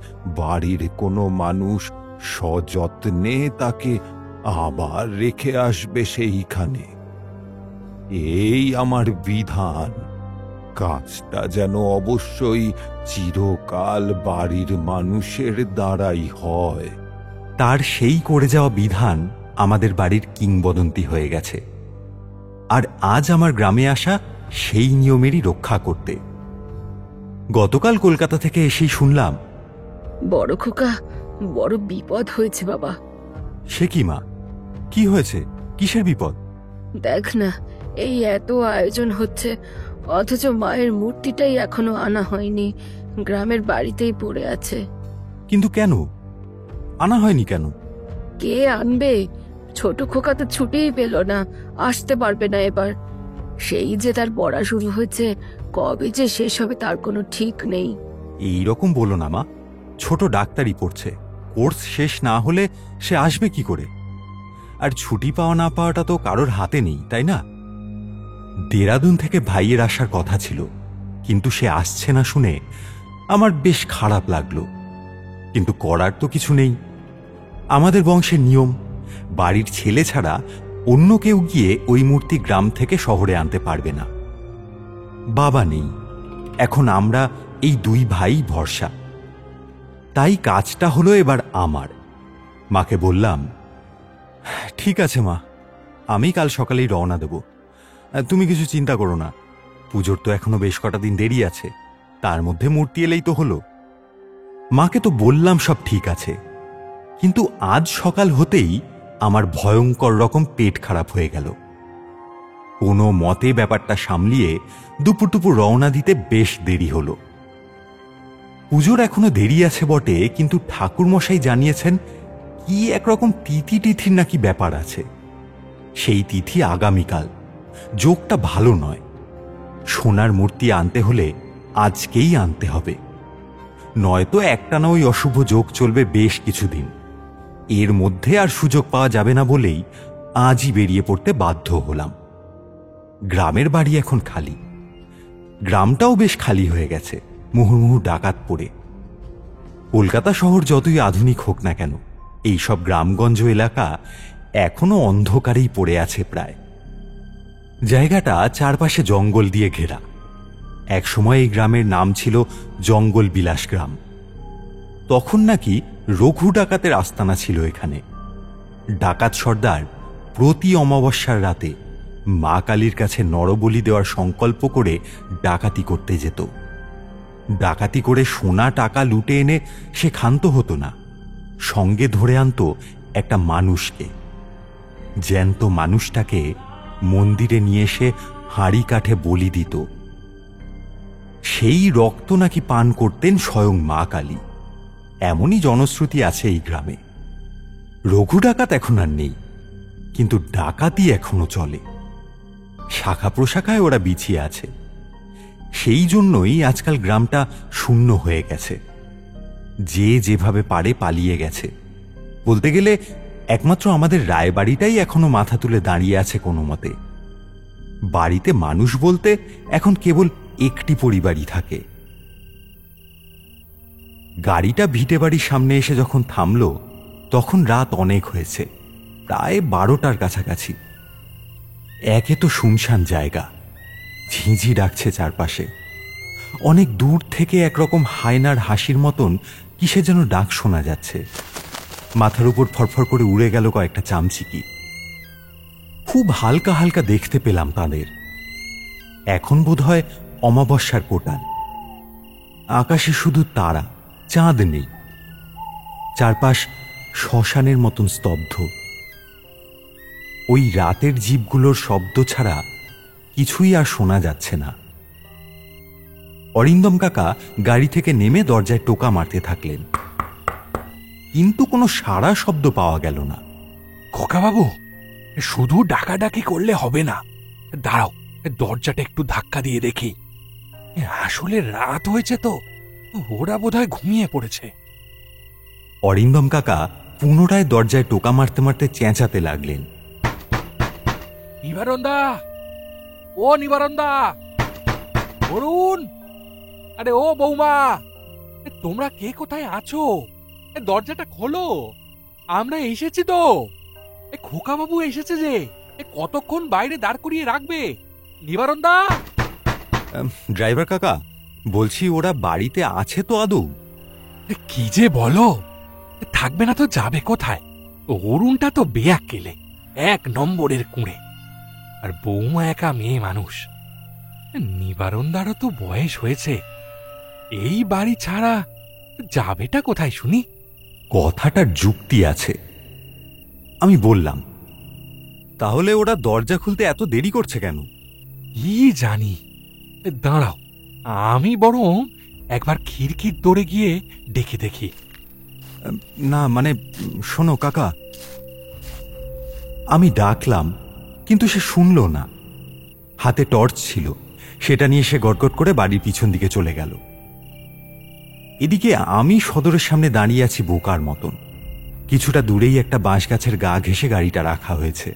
বাড়ির কোনো মানুষ সযত্নে তাকে আবার রেখে আসবে সেইখানে। এই আমার বিধান। কাজটা যেন অবশ্যই চিরকাল বাড়ির মানুষের দ্বারাই হয়। তার সেই করে যাওয়া বিধান আমাদের বাড়ির কিংবদন্তি হয়ে গেছে, আর আজ আমার গ্রামে আসা সেই নিয়মেরই রক্ষা করতে। গতকাল কলকাতা থেকে এসেই শুনলাম। বড় খোকা, বড় বিপদ হয়েছে বাবা। সে কি মা, কি হয়েছে? কিসের বিপদ? দেখ না, এই এত আয়োজন হচ্ছে অথচ মায়ের মূর্তিটাই এখনো আনা হয়নি, গ্রামের বাড়িতেই পড়ে আছে। কিন্তু কেন আনা হয়নি? কেন? কে আনবে? ছোট খোকা তো ছুটিই পেল না, আসতে পারবে না এবার। সেই যে তার পড়া শুরু হয়েছে, কবে যে শেষ হবে তার কোনো ঠিক নেই। এই রকম বলো না মা, ছোট ডাক্তারি পড়ছে, কোর্স শেষ না হলে সে আসবে কি করে? আর ছুটি পাওয়া না পাওয়াটা তো কারোর হাতে নেই, তাই না? দেরাদুন থেকে ভাইয়ের আসার কথা ছিল, কিন্তু সে আসছে না শুনে আমার বেশ খারাপ লাগলো। কিন্তু করার তো কিছু নেই। আমাদের বংশের নিয়ম, বাড়ির ছেলে ছাড়া অন্য কেউ গিয়ে ওই মূর্তি গ্রাম থেকে শহরে আনতে পারবে না। বাবা নেই, এখন আমরা এই দুই ভাই ভরসা। তাই কাজটা হলো এবার আমার। মাকে বললাম, ঠিক আছে মা, আমি কাল সকালেই রওনা দেব। তুমি কিছু চিন্তা করো না, পুজোর তো এখনো বেশ কটা দিন দেরি আছে, তার মধ্যে মূর্তি এলেই তো হলো। মাকে তো বললাম সব ঠিক আছে, কিন্তু আজ সকাল হতেই আমার ভয়ঙ্কর রকম পেট খারাপ হয়ে গেল। কোনো মতে ব্যাপারটা সামলিয়ে দুপুর রওনা দিতে বেশ দেরি হলো। পুজোর এখনো দেরি আছে বটে, কিন্তু ঠাকুরমশাই জানিয়েছেন কি একরকম তিথির নাকি ব্যাপার আছে। সেই তিথি আগামীকাল, যোগটা ভালো নয়। সোনার মূর্তি আনতে হলে আজকেই আনতে হবে, নয়তো একটানা ওই অশুভ যোগ চলবে বেশ কিছুদিন। এর মধ্যে আর সুযোগ পাওয়া যাবে না বলেই আজই বেরিয়ে পড়তে বাধ্য হলাম। গ্রামের বাড়ি এখন খালি, গ্রামটাও বেশ খালি হয়ে গেছে মুহুর্মুহু ডাকাত পড়ে। কলকাতা শহর যতই আধুনিক হোক না কেন, এইসব গ্রামগঞ্জ এলাকা এখনো অন্ধকারেই পড়ে আছে প্রায়। জায়গাটা চারপাশে জঙ্গল দিয়ে ঘেরা। একসময় এই গ্রামের নাম ছিল জঙ্গল বিলাস গ্রাম। তখন নাকি রঘু ডাকাতের আস্তানা ছিল এখানে। ডাকাত সর্দার প্রতি অমাবস্যার রাতে মা কালীর কাছে নরবলি দেওয়ার সংকল্প করে ডাকাতি করতে যেত। ডাকাতি করে সোনা টাকা লুটে এনে সে ক্ষান্ত হতো না, সঙ্গে ধরে আনত একটা মানুষকে। জ্যান্ত মানুষটাকে মন্দিরে নিয়ে এসে হাঁড়ি কাঠে বলি দিত। সেই রক্ত নাকি পান করতেন স্বয়ং মা কালী, এমনই জনশ্রুতি আছে এই গ্রামে। রঘু ডাকাত এখন আর নেই, কিন্তু ডাকাতি এখনো চলে। শাখা প্রশাখায় ওরা বিছিয়ে আছে। সেই জন্যই আজকাল গ্রামটা শূন্য হয়ে গেছে। যে যেভাবে পারে পালিয়ে গেছে। বলতে গেলে একমাত্র আমাদের রায়বাড়িটাই এখনো মাথা তুলে দাঁড়িয়ে আছে কোনো মতে। বাড়িতে মানুষ বলতে এখন কেবল একটি পরিবারই থাকে। গাড়িটা ভিটে বাড়ির সামনে এসে যখন থামল, তখন রাত অনেক হয়েছে, প্রায় 12টার কাছাকাছি। একে তো শুনশান জায়গা, ঝিঁঝি ডাকছে চারপাশে। অনেক দূর থেকে একরকম হায়নার হাসির মতন কিসে যেন ডাক শোনা যাচ্ছে। মাথার উপর ফরফর করে উড়ে গেল কয়েকটা চামচিকি। খুব হালকা হালকা দেখতে পেলাম তাদের। এখন বোধহয় অমাবস্যার কোটাল। আকাশে শুধু তারা, চাঁদ নেই। চারপাশ শ্মশানের মতন স্তব্ধ। ওই রাতের জীবগুলোর শব্দ ছাড়া কিছুই আর শোনা যাচ্ছে না। অরিন্দম কাকা গাড়ি থেকে নেমে দরজায় টোকা মারতে থাকলেন, কিন্তু কোনো সাড়া শব্দ পাওয়া গেল না। খোকাবাবু, শুধু ডাকাডাকি করলে হবে না, দাঁড়াও, দরজাটা একটু ধাক্কা দিয়ে দেখি। আসলে রাত হয়েছে তো, ওরা বোধহয় ঘুমিয়ে পড়েছে। অরিন্দম কাকা পুনরায় দরজায় টোকা মারতে মারতে চেঁচাতে লাগলেন, নিবারণদা, ও নিবারণদা, অরুণ, আরে ও বৌমা, তোমরা কে কোথায় আছো? দরজাটা খোলো, আমরা এসেছি তো। খোকাবাবু এসেছে যে, কতক্ষণ বাইরে দাঁড় করিয়ে রাখবে? নিবারণদা। ড্রাইভার কাকা, বলছি ওরা বাড়িতে আছে তো আদৌ? কি যে বলো, থাকবে না তো যাবে কোথায়? অরুণটা তো বেয়াক্কেলে, 1 নম্বরের কুঁড়ে, আর বৌমা একা মেয়ে মানুষ। নিবারণদারও তো বয়স হয়েছে, এই বাড়ি ছাড়া যাবেটা কোথায় শুনি? কথাটার যুক্তি আছে, আমি বললাম। তাহলে ওরা দরজা খুলতে এত দেরি করছে কেন? কি জানি, দাঁড়াও, আমি বরং একবার খিড়কির দৌড়ে গিয়ে ডেকে দেখি। না মানে, শোনো কাকা, আমি ডাকলাম কিন্তু সে শুনল না। হাতে টর্চ ছিল, সেটা নিয়ে সে গটগট করে বাড়ির পিছন দিকে চলে গেল। এদিকে আমি সদরের সামনে দাঁড়িয়ে আছি বোকার মতন। কিছুটা দূরেই একটা বাঁশ গাছের গা ঘেঁষে গাড়িটা রাখা হয়েছে।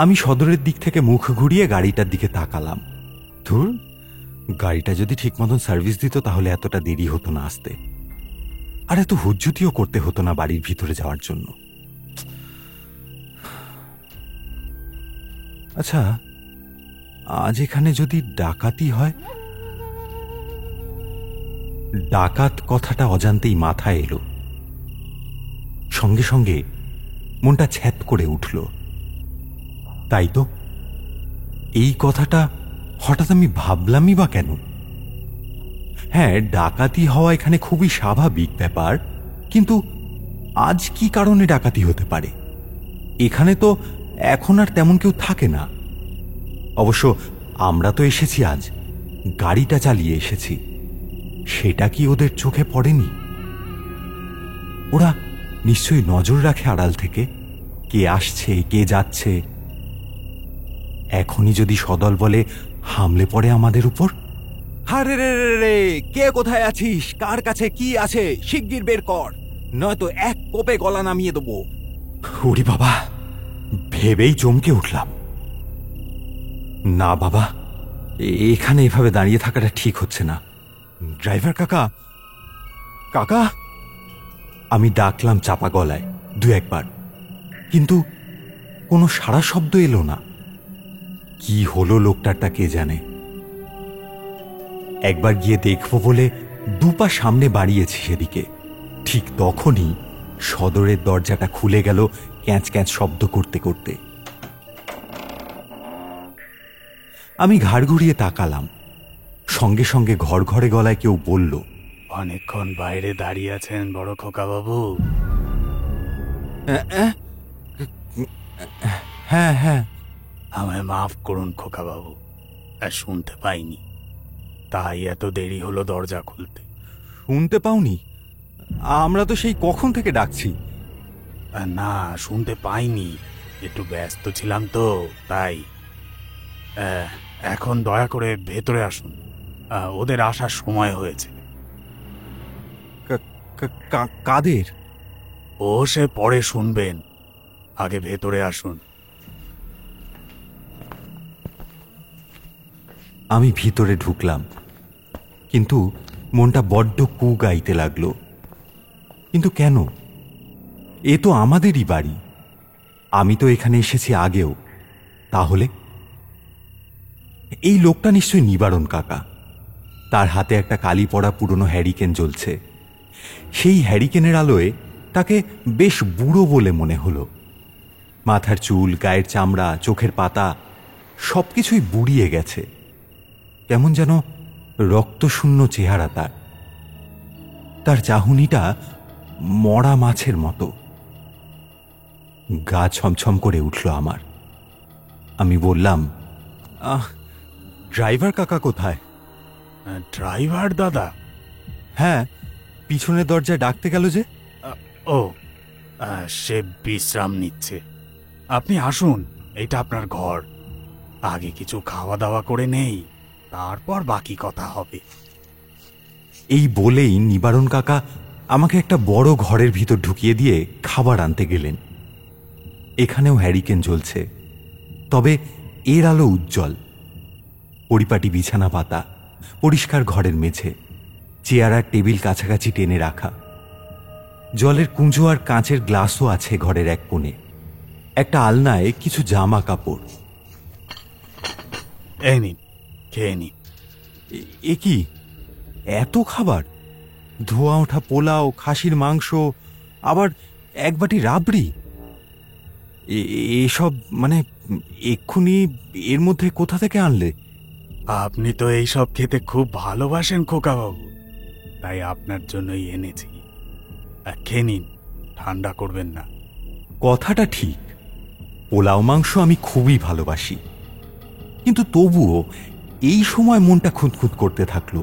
আমি সদরের দিক থেকে মুখ ঘুরিয়ে গাড়িটার দিকে তাকালাম। ধুর, গাড়িটা যদি ঠিক মতন সার্ভিস দিত তাহলে এতটা দেরি হতো না আসতে, আর এত হুজ্জুতিও করতে হতো না বাড়ির ভিতরে যাওয়ার জন্য। আচ্ছা, আজ এখানে যদি ডাকাতি হয়? ডাকাত কথাটা অজান্তেই মাথায় এলো, সঙ্গে সঙ্গে মনটা ছ্যাত করে উঠল। তাই তো, এই কথাটা হঠাৎ আমি ভাবলামই বা কেন? হ্যাঁ, ডাকাতি হওয়া এখানে খুবই স্বাভাবিক ব্যাপার, কিন্তু আজ কি কারণে ডাকাতি হতে পারে? এখানে তো এখন আর তেমন কেউ থাকে না। অবশ্য আমরা তো এসেছি আজ, গাড়িটা চালিয়ে এসেছি, সেটা কি ওদের চোখে পড়েনি? ওরা নিশ্চয়ই নজর রাখে আড়াল থেকে, কে আসছে কে যাচ্ছে। এখনই যদি সদল বলে হামলে পড়ে আমাদের উপর। আরে রে রে রে, কে কোথায় আছিস? কার কাছে কি আছে? শিগগির বের কর, নয়তো এক কোপে গলা নামিয়ে দেবো। ওরে বাবা, ভেবেই চমকে উঠলাম। না বাবা, এখানে এভাবে দাঁড়িয়ে থাকাটা ঠিক হচ্ছে না। ড্রাইভার কাকা, কাকা, আমি ডাকলাম চাপা গলায় 2-1 বার, কিন্তু কোনো সাড়া শব্দ এলো না। কি হলো লোকটারটা কে জানে। একবার গিয়ে দেখব বলে 2 পা সামনে বাড়িয়েছি সেদিকে, ঠিক তখনই সদরের দরজাটা খুলে গেল ক্যাঁচ ক্যাঁচ শব্দ করতে করতে। আমি ঘাড় ঘুরিয়ে তাকালাম, সঙ্গে সঙ্গে ঘর ঘরে গলায় কেউ বলল, অনেকক্ষণ বাইরে দাঁড়িয়ে আছেন বড় খোকা বাবু? হ্যাঁ হ্যাঁ। আমায় মাফ করুন খোকা বাবু, শুনতে পাইনি, তাই এত দেরি হলো দরজা খুলতে। শুনতে পাওনি? আমরা তো সেই কখন থেকে ডাকছি। না, শুনতে পাইনি, একটু ব্যস্ত ছিলাম তো তাই। এখন দয়া করে ভেতরে আসুন, ওদের আসার সময় হয়েছে। কাদের? ও সে পরে শুনবেন, আগে ভেতরে আসুন। আমি ভিতরে ঢুকলাম, কিন্তু মনটা বড্ড কু গাইতে লাগলো। কিন্তু কেন? এ তো আমাদেরই বাড়ি, আমি তো এখানে এসেছি আগেও। তাহলে এই লোকটা নিশ্চয়ই নিবারণ কাকা। তার হাতে একটা কালি পড়া পুরনো হ্যারিকেন জ্বলছে। সেই হ্যারিকেনের আলোয় তাকে বেশ বুড়ো বলে মনে হলো। মাথার চুল, গায়ের চামড়া, চোখের পাতা সবকিছুই বুড়িয়ে গেছে। কেমন যেন রক্তশূন্য চেহারা তার। তার চাহনিটা মরা মাছের মতো। গা ছমছম করে উঠল আমার। আমি বললাম, ড্রাইভার কাকা কোথায়? ড্রাইভার দাদা? হ্যাঁ, পিছনের দরজায় ডাকতে গেল যে। ও, সে বিশ্রাম নিচ্ছে। আপনি আসুন, এটা আপনার ঘর। আগে কিছু খাওয়া দাওয়া করে নেই, তারপর বাকি কথা হবে। এই বলেই নিবারণ কাকা আমাকে একটা বড় ঘরের ভিতর ঢুকিয়ে দিয়ে খাবার আনতে গেলেন। এখানেও হ্যারিকেন জ্বলছে, তবে এর আলো উজ্জ্বল। পরিপাটি বিছানা পাতা, পরিষ্কার ঘরের মেঝে, চেয়ার আর টেবিল কাছাকাছি টেনে রাখা। জলের কুঁজো আর কাঁচের গ্লাসও আছে ঘরের এক কোণে। একটা আলনায় কিছু জামা কাপড়। এই নিন, খেয়ে নিন। এ কি এত খাবার? ধোয়া ওঠা পোলাও, খাসির মাংস, আবার এক বাটি রাবড়ি। এসব মানে এক্ষুনি এর মধ্যে কোথা থেকে আনলে? আপনি তো এইসব খেতে খুব ভালোবাসেন খোকাবাবু, তাই আপনার জন্যই এনেছি। খেয়ে নিন, ঠান্ডা করবেন না। কথাটা ঠিক, পোলাও মাংস আমি খুবই ভালোবাসি, কিন্তু তবুও এই সময় মনটা খুঁতখুত করতে থাকলো।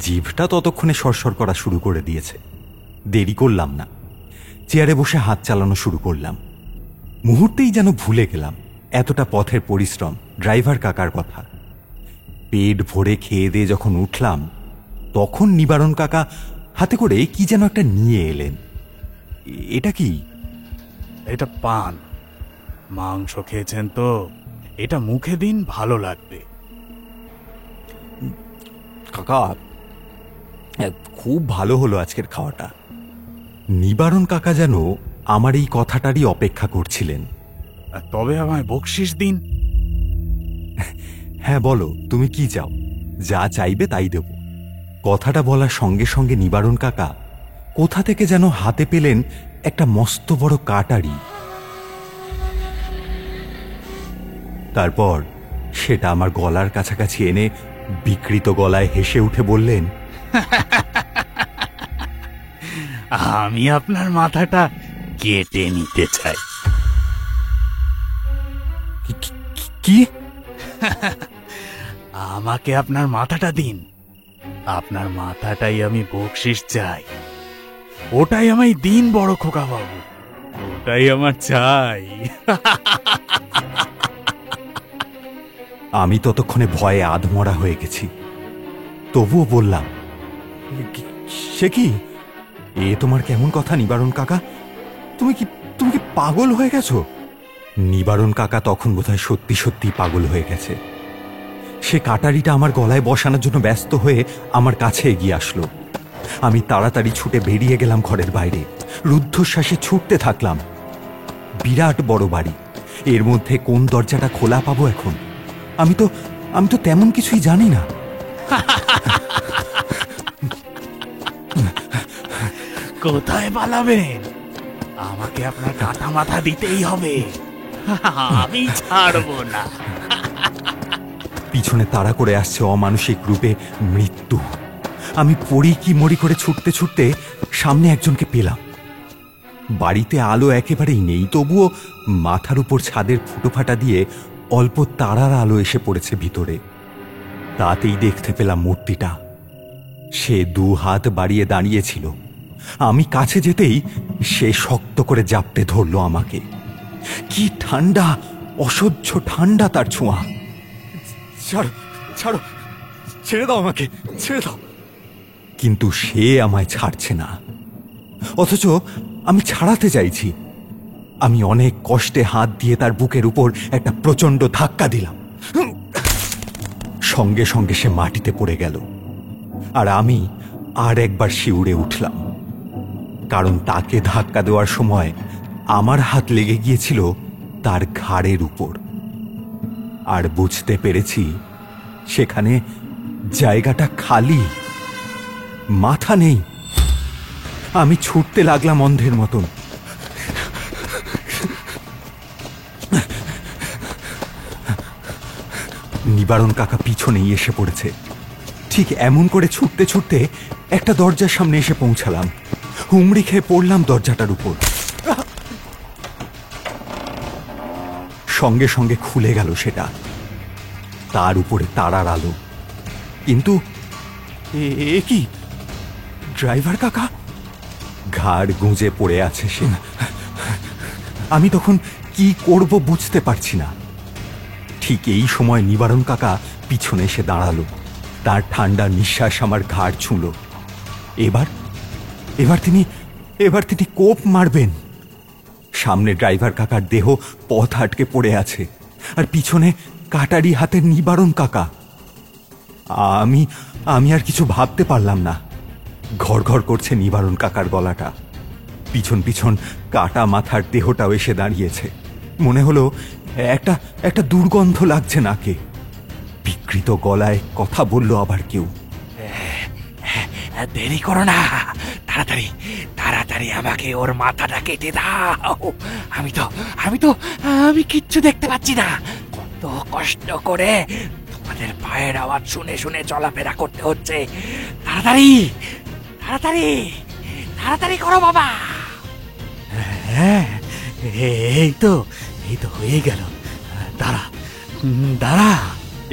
জিভটা ততক্ষণে সরসর করা শুরু করে দিয়েছে। দেরি করলাম না, চেয়ারে বসে হাত চালানো শুরু করলাম। মুহূর্তেই যেন ভুলে গেলাম এতটা পথের পরিশ্রম, ড্রাইভার কাকার কথা। পেট ভরে খেয়ে দিয়ে যখন উঠলাম, তখন নিবারণ কাকা হাতে করে কি যেন একটা নিয়ে এলেন। এটা কি? এটা পান। মাংস খেয়েছেন তো, এটা মুখে দিন, ভালো লাগবে। কাকা, খুব ভালো হলো আজকের খাওয়াটা। নিবারণ কাকা যেন আমার এই কথাটারই অপেক্ষা করছিলেন। তবে আমায় বকশিশ দিন। হ্যাঁ বলো, তুমি কি চাও? যা চাইবে তাই দেব। কথাটা বলার সঙ্গে সঙ্গে নিবারণ কাকা কোথা থেকে যেন হাতে পেলেন একটা মস্ত বড় কাটারি। তারপর সেটা আমার গলার কাছাকাছি এনে বিকৃত গলায় হেসে উঠে বললেন, আমি আপনার মাথাটা কেটে নিতে চাই। কি? আমাকে আপনার মাথাটা দিন। আপনার মাথাটাই আমি বকশিশ চাই। ওটাই আমায় দিন বড় খোকা বাবু, ওটাই আমার চাই। আমি ততক্ষণে ভয়ে আধমরা হয়ে গেছি। তবুও বললাম, সে কি? এ তোমার কেমন কথা নিবারণ কাকা? তুমি কি পাগল হয়ে গেছো? নিবারণ কাকা তখন বোধহয় সত্যি সত্যি পাগল হয়ে গেছে। সে কাটারিটা আমার গলায় বসানোর জন্য ব্যস্ত হয়ে আমার কাছে এগিয়ে আসলো। আমি তাড়াতাড়ি ছুটে বেরিয়ে গেলাম ঘরের বাইরে। রুদ্ধশ্বাসে ছুটতে থাকলাম। বিরাট বড় বাড়ি, এর মধ্যে কোন দরজাটা খোলা পাবো এখন? আমি তো তেমন কিছুই জানি না। কোথায় পালাবেন? আমাকে আপনার কাটা মাথা দিতেই হবে, আমি ছাড়বো না। পিছনে তাড়া করে আসছে অমানসিক রূপে মৃত্যু। আমি পড়ি কি মরি করে ছুটতে ছুটতে সামনে একজনকে পেলাম। বাড়িতে আলো একেবারেই নেই, তবুও মাথার উপর ছাদের ফুটোফাটা দিয়ে অল্প তারার আলো এসে পড়েছে ভিতরে। তাতেই দেখতে পেলাম মূর্তিটা। সে 2 হাত বাড়িয়ে দাঁড়িয়েছিল। আমি কাছে যেতেই সে শক্ত করে জাপটে ধরল আমাকে। কি ঠান্ডা, অসহ্য ঠান্ডা তার ছোঁয়া। ছাড়ো, ছাড়ো, ছেড়ে দাও আমাকে, ছেড়ে দাও। কিন্তু সে আমায় ছাড়ছে না, অথচ আমি ছাড়াতে চাইছি। আমি অনেক কষ্টে হাত দিয়ে তার বুকের উপর একটা প্রচন্ড ধাক্কা দিলাম। সঙ্গে সঙ্গে সে মাটিতে পড়ে গেল, আর আমি আর একবার শিউরে উঠলাম। কারণ তাকে ধাক্কা দেওয়ার সময় আমার হাত লেগে গিয়েছিল তার ঘাড়ের উপর। আর বুঝতে পেরেছি সেখানে জায়গাটা খালি, মাথা নেই। আমি ছুটতে লাগলাম অন্ধের মতন। নিবারণ কাকা পিছনেই এসে পড়েছে। ঠিক এমন করে ছুটতে ছুটতে একটা দরজার সামনে এসে পৌঁছালাম। হুমড়ি খেয়ে পড়লাম দরজাটার উপর। সঙ্গে সঙ্গে খুলে গেল সেটা। তার উপরে তারার আলো। কিন্তু এ কি, ড্রাইভার কাকা? ঘাড় গুঁজে পড়ে আছে সে। আমি তখন কি করব বুঝতে পারছি না। ঠিক এই সময় নিবারণ কাকা পিছনে এসে দাঁড়ালো। তার ঠান্ডা নিঃশ্বাস আমার ঘাড় ছুঁল। এবার তিনি কোপ মারবেন। সামনে ড্রাইভার কাকার দেহ পথ আটকে পড়ে আছে, আর পিছনে কাটারি হাতের নিবারণ কাকা। আমি আর কিছু ভাবতে পারলাম না। ঘর ঘর করছে নিবারণ কাকার গলাটা। পিছন পিছন কাটা মাথার দেহটাও এসে দাঁড়িয়েছে। মনে হলো একটা দুর্গন্ধ লাগছে নাকে। বিকৃত গলায় কথা বলল আবার কেউ। দেরি করো না, তাড়াতাড়ি তাড়াতাড়ি আমাকে ওর মাথাটা কেটে দাও। আমি কিচ্ছু দেখতে পাচ্ছি না। কত কষ্ট করে তোমাদের পায়ের আওয়াজ শুনে শুনে চলাফেরা করতে হচ্ছে। তাড়াতাড়ি তাড়াতাড়ি তাড়াতাড়ি করো বাবা। হ্যাঁ, এই তো হয়ে গেল। দাঁড়া।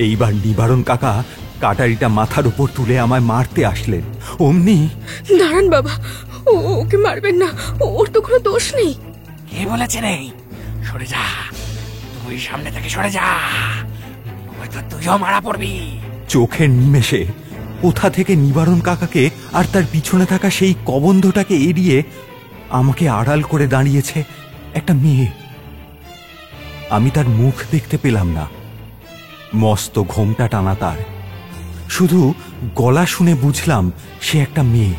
এইবার নিবারণ কাকা কাটারিটা মাথার উপর তুলে আমায় মারতে আসলেন। অমনি, দাঁড়ান বাবা, ওকে মারবেন না, ওর তো কোনো দোষ নেই। কে বলেছে নেই? সরে যা, তুই সামনে থেকে সরে যা, হয়তো তুইও মারা পড়বি। চোখের নিমেষে কোথা থেকে নিবারণ কাকাকে আর তার পিছনে থাকা সেই কবন্ধটাকে এড়িয়ে আমাকে আড়াল করে দাঁড়িয়েছে একটা মেয়ে। আমি তার মুখ দেখতে পেলাম না। মস্ত ঘোমটা টানা তার। শুধু গলা শুনে বুঝলাম সে একটা মেয়ে।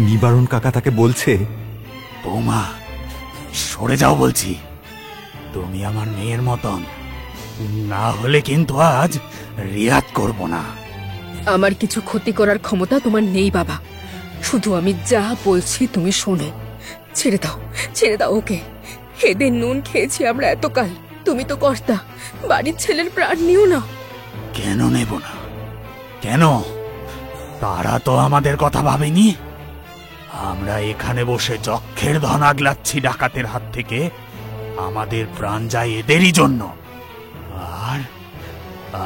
নিবারণ কাকা তাকে বলছে, বৌমা, সরে যাও বলছি। তুমি আমার মেয়ের মতন, না হলে কিন্তু আজ রিয়াত করব না। আমার কিছু ক্ষতি করার ক্ষমতা তোমার নেই বাবা। শুধু আমি যা বলছি তুমি শোনো। ছেড়ে দাও ওকে। এদের নুন খেয়েছি আমরা এতকাল। তুমি তো কর্তা, বাড়ির ছেলের প্রাণ নিও না। কেন নেব না? কেন? তারা তো আমাদের কথা ভাবেনি। আমরা এখানে বসে যক্ষের ধন আগলাচ্ছি ডাকাতের হাত থেকে। আমাদের প্রাণ যায় এদেরই জন্য,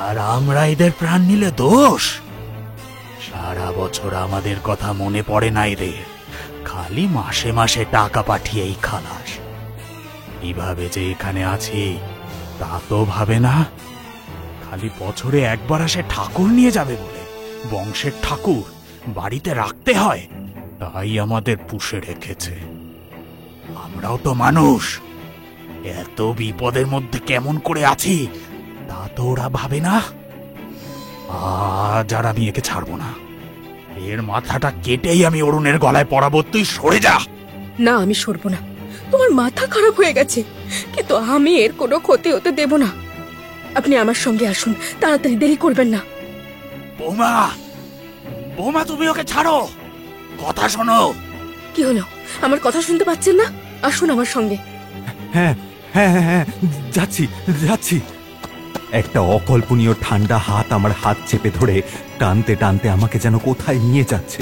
আর আমরা এদের প্রাণ নিলে দোষ? সারা বছর আমাদের কথা মনে পড়ে না এদের। খালি মাসে মাসে টাকা পাঠিয়েই খালাস। কিভাবে যে এখানে আছি তা তো ভাবে না। খালি বছরে একবার আসে ঠাকুর নিয়ে যাবে বলে। বংশের ঠাকুর বাড়িতে রাখতে হয়, তাই আমাদের পুষে রেখেছে। আমরাও তো মানুষ। এত বিপদের মধ্যে কেমন করে আছি তা তো ওরা ভাবে না। আজ আর আমি একে ছাড়বো না। এর মাথাটা কেটেই আমি অরুণের গলায় পরাবো। তুই সরে যা। না, আমি সরবো না। তোমার মাথা খারাপ হয়ে গেছে, কিন্তু আমি এর কোনো ক্ষতি হতে দেব না। আপনি আমার সঙ্গে আসুন, তাড়াতাড়ি, দেরি করবেন না। বৌমা, তুমি ওকে ছাড়ো। কথা শোনো। কি হলো? আমার কথা শুনতে পাচ্ছেন না? আসুন আমার সঙ্গে। হ্যাঁ হ্যাঁ হ্যাঁ, যাচ্ছি। একটা অকল্পনীয় ঠান্ডা হাত আমার হাত চেপে ধরে টানতে টানতে আমাকে যেন কোথায় নিয়ে যাচ্ছে।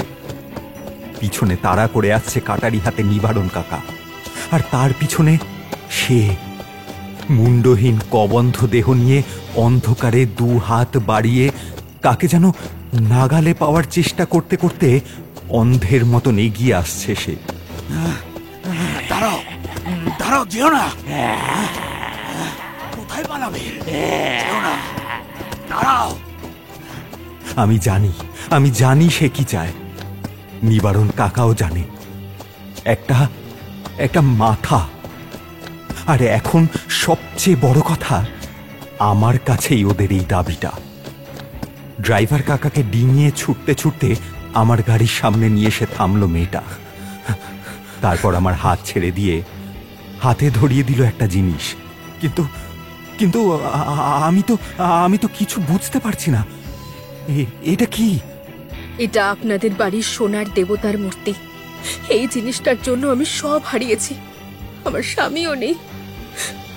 পিছনে তাড়া করে আসছে কাটারি হাতে নিবারণ কাকা, আর তার পিছনে সে মুন্ডহীন কবন্ধ দেহ নিয়ে অন্ধকারে দু হাত বাড়িয়ে কাকে যেন নাগালে পাওয়ার চেষ্টা করতে করতে অন্ধের মতন এগিয়ে আসছে সে। দাঁড়াও, যেও না। কোথায় পালাবে? যেও না, দাঁড়াও। আমি জানি সে কি চায়। নিবারণ কাকাও জানে। একটা মাথা। আর এখন সবচেয়ে বড় কথা, আমার কাছেই ওদের এই দাবিটা। ড্রাইভার কাকাকে ডিঙিয়ে ছুটতে ছুটতে আমার গাড়ির সামনে নিয়ে এসে থামলো মেয়েটা। তারপর আমার হাত ছেড়ে দিয়ে হাতে ধরিয়ে দিল একটা জিনিস। কিন্তু আমি তো কিছু বুঝতে পারছি না। এটা কি? এটা আপনাদের বাড়ির সোনার দেবতার মূর্তি। এই জিনিসটার জন্য আমি সব হারিয়েছি। আমার স্বামীও নেই,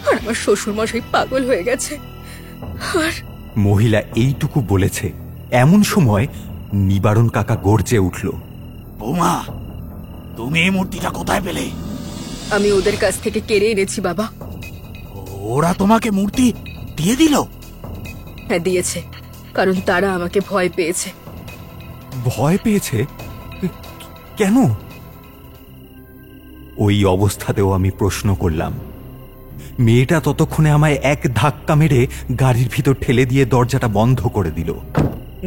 আর আমার শ্বশুর মশাই পাগল হয়ে গেছে। আর মহিলা এইটুকু বলেছে এমন সময় নিবারণ কাকা গর্জে উঠল, বৌমা, তুমি এই মূর্তিটা কোথায় পেলে? আমি ওদের কাছ থেকে কেড়ে এনেছি বাবা। ওরা তোমাকে মূর্তি দিয়ে দিল? হ্যাঁ দিয়েছে, কারণ তারা আমাকে ভয় পেয়েছে। ভয় পেয়েছে? কেন? ওই অবস্থাতেও আমি প্রশ্ন করলাম। মেয়েটা ততক্ষণে আমায় এক ধাক্কা মেরে গাড়ির ভিতর ঠেলে দিয়ে দরজাটা বন্ধ করে দিল।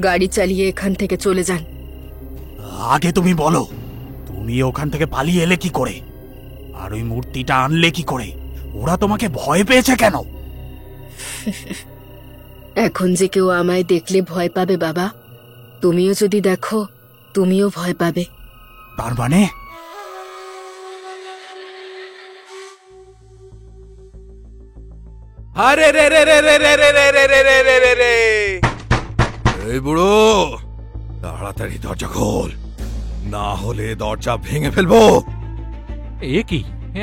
গাড়ি চালিয়ে এখান থেকে চলে যান। আগে তুমি বলো, তুমি ওখান থেকে পালিয়ে এলে কি করে? আর ওই মূর্তিটা আনলে কি করে? ওরা তোমাকে ভয় পেয়েছে কেন? এখন যে কেউ আমায় দেখলে ভয় পাবে বাবা, তুমিও যদি দেখো তুমিও ভয় পাবে। তার মানে আরে রে রে রে রে রে রে রে রে রে রে রে রে রে, এই বুড়ো, তাড়াতাড়ি দরজা খোল, না হলে দরজা ভেঙে ফেলবো। এ কি,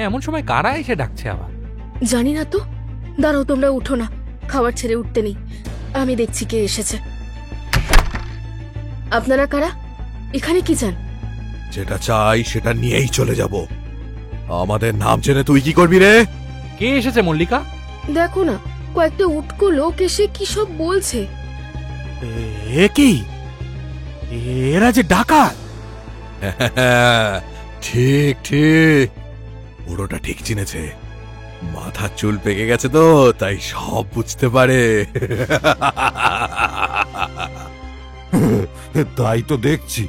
এমন সময় কারা এসে ডাকছে আবার? জানি না তো, দাঁড়াও, তোমরা উঠো না, খাবার ছেড়ে উঠতে নেই, আমি দেখছি কে এসেছে। আপনারা কারা? এখানে কি চান? যেটা চাই সেটা নিয়েই চলে যাব। আমাদের নাম জেনে তুই কি করবি রে? কে এসেছে মল্লিকা? দেখো না, কয়েকটা উটকো লোক এসে কি সব বলছে। এ কি, এরা যে ডাকাত। ঠিক ঠিক, বুড়োটা ঠিক চিনেছে। মাথার চুল পেকে গেছে তো, তাই সব বুঝতে পারে। তাই তো দেখছি।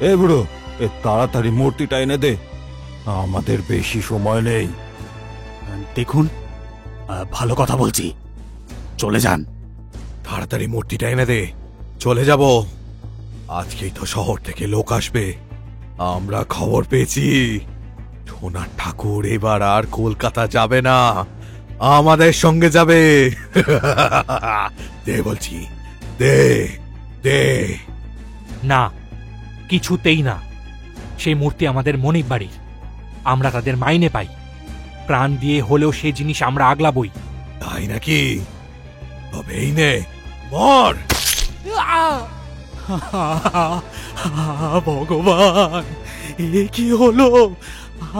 এ বুড়ো, তাড়াতাড়ি মূর্তিটা এনে দে, আমাদের বেশি সময় নেই। দেখুন, ভালো কথা বলছি, চলে যান। তাড়াতাড়ি মূর্তিটা এনে দে, চলে যাব। আজকেই তো শহর থেকে লোক আসবে। আমরা খবর পেয়েছি সোনার ঠাকুর এবার আর কলকাতা যাবে না, আমাদের সঙ্গে যাবে। দে বলছি, দে দে। না, কিছুতেই না। সেই মূর্তি আমাদের মনিব বাড়ির, আমরা তাদের মাইনে পাই। প্রাণ দিয়ে হলেও সেই জিনিস আমরা আগলাবই। তাই নাকি? তবে এই নে, মর। ভগবান, এ কি হলো?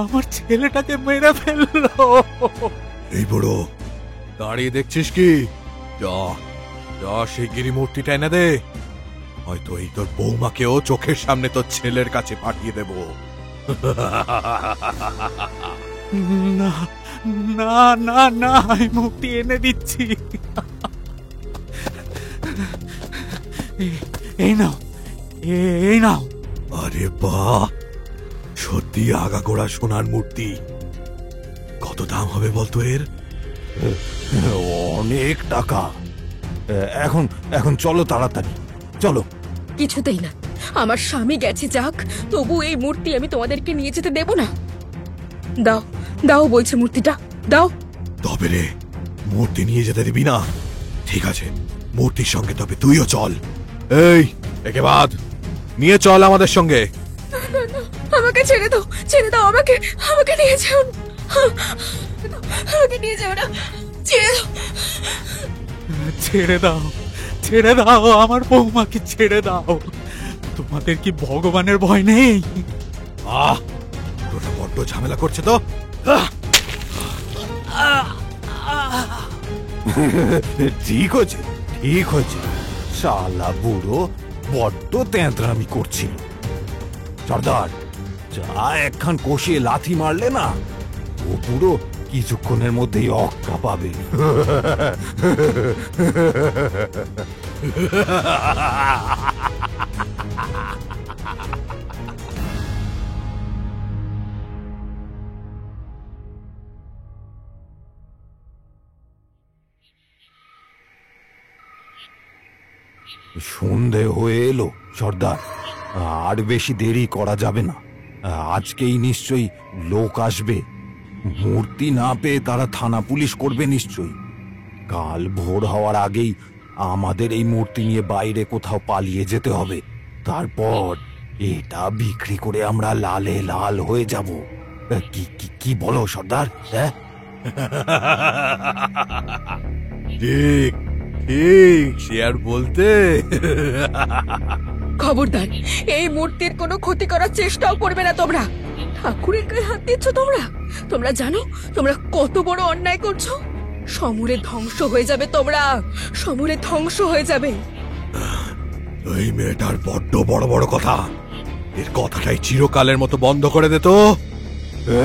আমার ছেলেটাকে মেরে ফেললো। এই বুড়ো, দাঁড়িয়ে দেখছিস কি? যা যা, শিগগিরই মূর্তিটা এনে দে, হয়তো এই তোর বৌমাকেও চোখের সামনে তোর ছেলের কাছে পাঠিয়ে দেব। না না না না, আমি মুক্তি এনে দিচ্ছি। এই নাও, এই নাও। আরে বাহ, সত্যি আগাগোড়া সোনার মূর্তি। কত দাম হবে বলতো এর? অনেক টাকা। এখন এখন চলো, তাড়াতাড়ি চলো। কিছুতেই না, আমার স্বামী গেছে যাক, তবু এই মূর্তি আমি তোমাদেরকে নিয়ে যেতে দেব না। দাও দাও বলছে, মূর্তিটা দাও। তবে রে, মূর্তি নিয়ে যেতে দিবি না? ঠিক আছে, মূর্তির সঙ্গে তবে তুইও চল। এই, একে বাদ, নিয়ে চল আমাদের সঙ্গে। আমাকে ছেড়ে দাও, ছেড়ে দাও আমাকে, আমাকে নিয়ে যাও না, আমাকে নিয়ে যাও না, ছেড়ে দাও। ছেড়ে দাও, ছেড়ে দাও, আমার বৌমাকে ছেড়ে দাও। তোমাদের কি ভগবানের ভয় নেই? ওটা বড্ড ঝামেলা করছে তো। ঠিক হয়েছে, ঠিক হয়েছে। শালা বুড়ো বড্ড তেঁতরামি করছিল। সর্দার, যা একখান কষিয়ে লাথি মারলে না, ও পুরো কিছুক্ষণের মধ্যেই অক্কা পাবে। সন্ধে হয়ে এলো সর্দার, আর বেশি দেরি করা যাবে না। আজকেই নিশ্চয়ই লোক আসবে। মূর্তি না পেয়ে তারা থানা পুলিশ করবে নিশ্চয়ই। কাল ভোর হওয়ার আগেই আমাদের এই মূর্তি নিয়ে বাইরে কোথাও পালিয়ে যেতে হবে। তারপর এটা বিক্রি করে আমরা লালে লাল হয়ে যাব। কি কি কি বলো সর্দার? হ্যাঁ, ঠিক ঠিক, সে আর বলতে। খবরদার, এই মূর্তির কোনো ক্ষতি করার চেষ্টাও করবে না তোমরা। ঠাকুরের গায়ে হাত দিচ্ছ তোমরা? তোমরা জানো তোমরা কত বড় অন্যায় করছো? সমূলে ধ্বংস হয়ে যাবে তোমরা, সমূলে ধ্বংস হয়ে যাবে। এই মেয়েটার বড্ড বড় বড় কথা, এর কথাটাই চিরকালের মতো বন্ধ করে দে তো।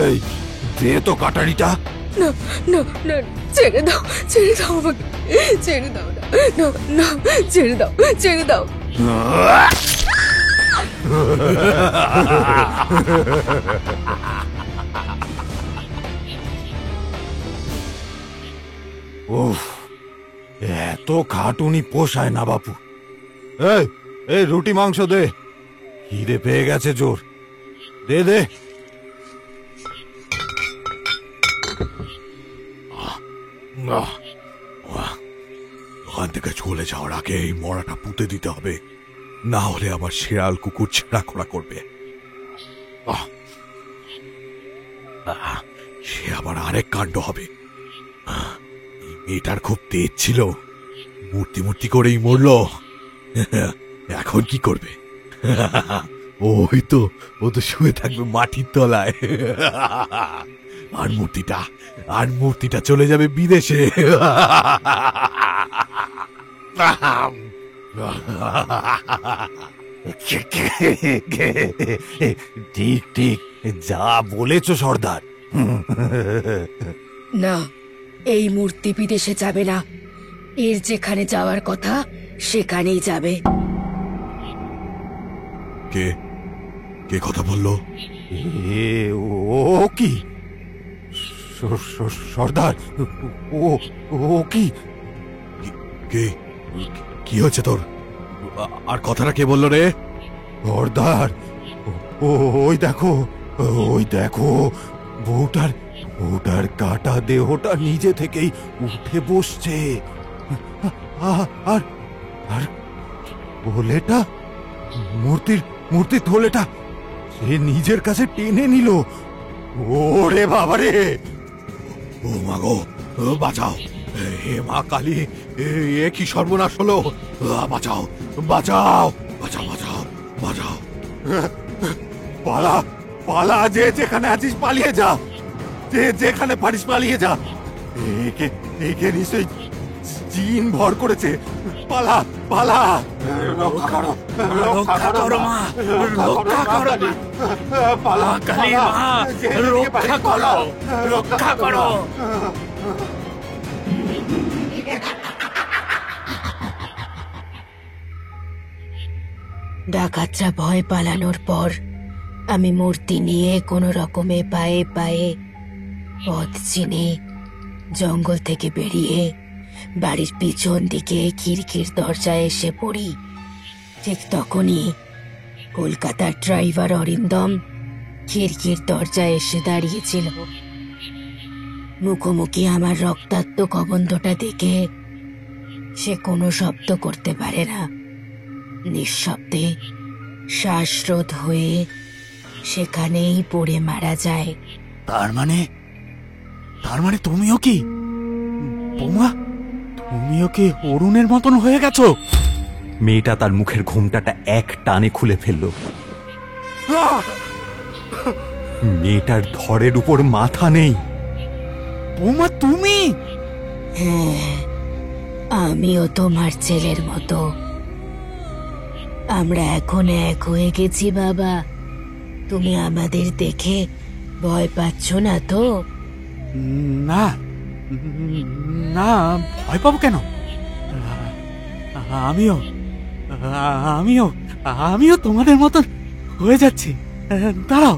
এই দে তো কাটারিটা। না না না, ছেড়ে দাও, ছেড়ে দাও আমাকে, ছেড়ে দাও না, না না, ছেড়ে দাও, ছেড়ে দাও। উফ, এত খাটুনি পোষায় না বাপু। এই এই রুটি মাংস দে, খিদে পেয়ে গেছে জোর। দে দে। ওখান থেকে চলে যাওয়ার আগে এই মরাটা পুঁতে দিতে হবে, না হলে আমার শেয়াল কুকুর ছেঁড়া খোড়া করবে। সে আবার আরেক কাণ্ড হবে। এই মেয়েটার খুব তেজ ছিল, মূর্তি মূর্তি করেই মরলো। এখন কি করবে? ওই তো, ও তো শুয়ে থাকবে মাটির তলায়। আর মূর্তিটা চলে যাবে বিদেশে। ঠিক ঠিক, যা বলেছ সর্দার। না, এই মূর্তি বিদেশে যাবে না, এর যেখানে যাওয়ার কথা সেখানেই যাবে। কে কে কথা বললো? এ ও কি সর্দার? ও ও কি কে কি হচ্ছে তোর? আর কথাটা কে বললো রে? সর্দার, ওই দেখো, ওই দেখো, বউটার কাটা দেহটা নিজে থেকেই উঠে বসছে। আর আর থলেটা, মূর্তির থলেটা সে নিজের কাছে টেনে নিল। ওরে বাবারে! ও মা গো, বাঁচাও! হে মা কালী, এ কি সর্বনাশ হলো! বাঁচাও বাঁচাও বাঁচাও বাঁচাও বাঁচাও! পালা পালা, যে যেখানে আছিস পালিয়ে যা, যে যেখানে পারিস পালিয়ে যা। একে নিশ্চয়ই জিন ভর করেছে। পালা পালা! রক্ষা করো মা, রক্ষা করো, পালা কালী মা, রক্ষা করো, রক্ষা করো। ডাকাতরা ভয় পালানোর পর আমি মূর্তি নিয়ে কোনো রকমে পায়ে পায়ে পথ চিনে জঙ্গল থেকে বেরিয়ে বাড়ির পিছন দিকে খিড়কির দরজায় এসে পড়ি। ঠিক তখনই কলকাতার ড্রাইভার অরিন্দম খিড়কির দরজায় এসে দাঁড়িয়েছিল। মুখোমুখি আমার রক্তাক্ত কবন্ধটা দেখে সে কোনো শব্দ করতে পারে না, নিঃশব্দে শ্বাসরোধ হয়ে সেখানেই পড়ে মারা যায়। তার মানে তুমিও কি বৌমা, তুমিও কি অরুণের মতন হয়ে গেছো? মেয়েটা তার মুখের ঘোমটাটা এক টানে খুলে ফেলল। মেয়েটার ধরের উপর মাথা নেই। বৌমা তুমি? হ্যাঁ, আমিও তোমার ছেলের মতো। আমরা এখন এক হয়ে গেছি বাবা। তুমি আমাদের দেখে ভয় পাচ্ছ না তো? না না, ভয় পাবো কেন? আমিও আমিও আমিও তোমাদের মতন হয়ে যাচ্ছি। দাঁড়াও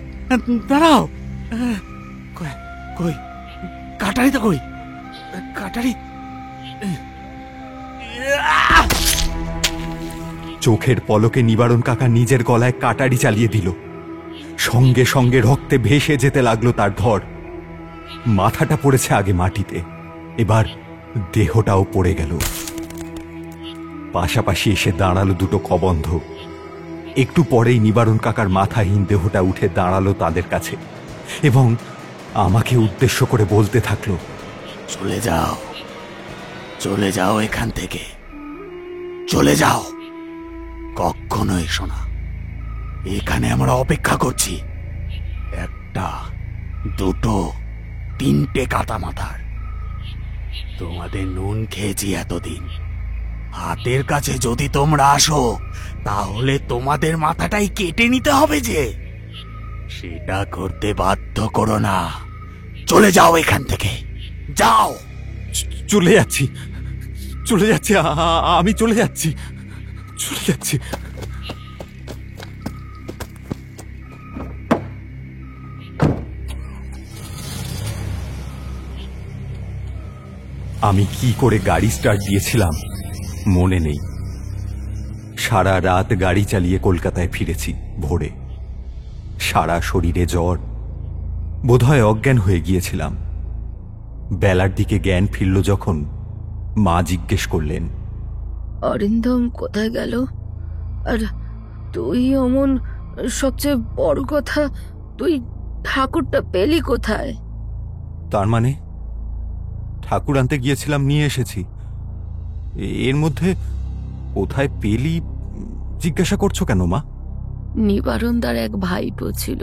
দাঁড়াও, কই কাটারি তো কই? কাটারি! চোখের পলকে নিবারণ কাকা নিজের গলায় কাটারি চালিয়ে দিল। সঙ্গে সঙ্গে রক্তে ভেসে যেতে লাগলো তার ধর। মাথাটা পড়েছে আগে মাটিতে, এবার দেহটাও পড়ে গেল। পাশাপাশি এসে দাঁড়ালো দুটো কবন্ধ। একটু পরেই নিবারণ কাকার মাথাহীন দেহটা উঠে দাঁড়ালো তাদের কাছে এবং আমাকে উদ্দেশ্য করে বলতে থাকলো, চলে যাও এখান থেকে, চলে যাও, কখনো এসো না। এখানে আমরা অপেক্ষা করছি। একটা, দুটো, তিনটে কাটা মাথার। তোমাদের নুন খেয়েছি এতদিন, হাতের কাছে যদি তোমরা আসো তাহলে তোমাদের মাথাটাই কেটে নিতে হবে যে। সেটা করতে বাধ্য করো না। চলে যাও এখান থেকে, যাও। চলে যাচ্ছি, চলে যাচ্ছি, আমি চলে যাচ্ছি, চলে যাচ্ছি। আমি কি করে গাড়ি স্টার্ট দিয়েছিলাম মনে নেই। সারা রাত গাড়ি চালিয়ে কলকাতায় ফিরেছি ভোরে। সারা শরীরে জ্বর, বোধহয় অজ্ঞান হয়ে গিয়েছিলাম। বেলার দিকে জ্ঞান ফিরল যখন, মা জিজ্ঞেস করলেন, অরিন্দম কোথায় গেল? আর তুই অমন, সবচেয়ে বড় কথা, তুই ঠাকুরটা পেলি কোথায়? তার মানে ঠাকুর আনতে গিয়েছিলাম, নিয়ে এসেছি। এর মধ্যে কোথায় পেলি জিজ্ঞাসা করছো কেন মা? নিবারণদার এক ভাইপো ছিল,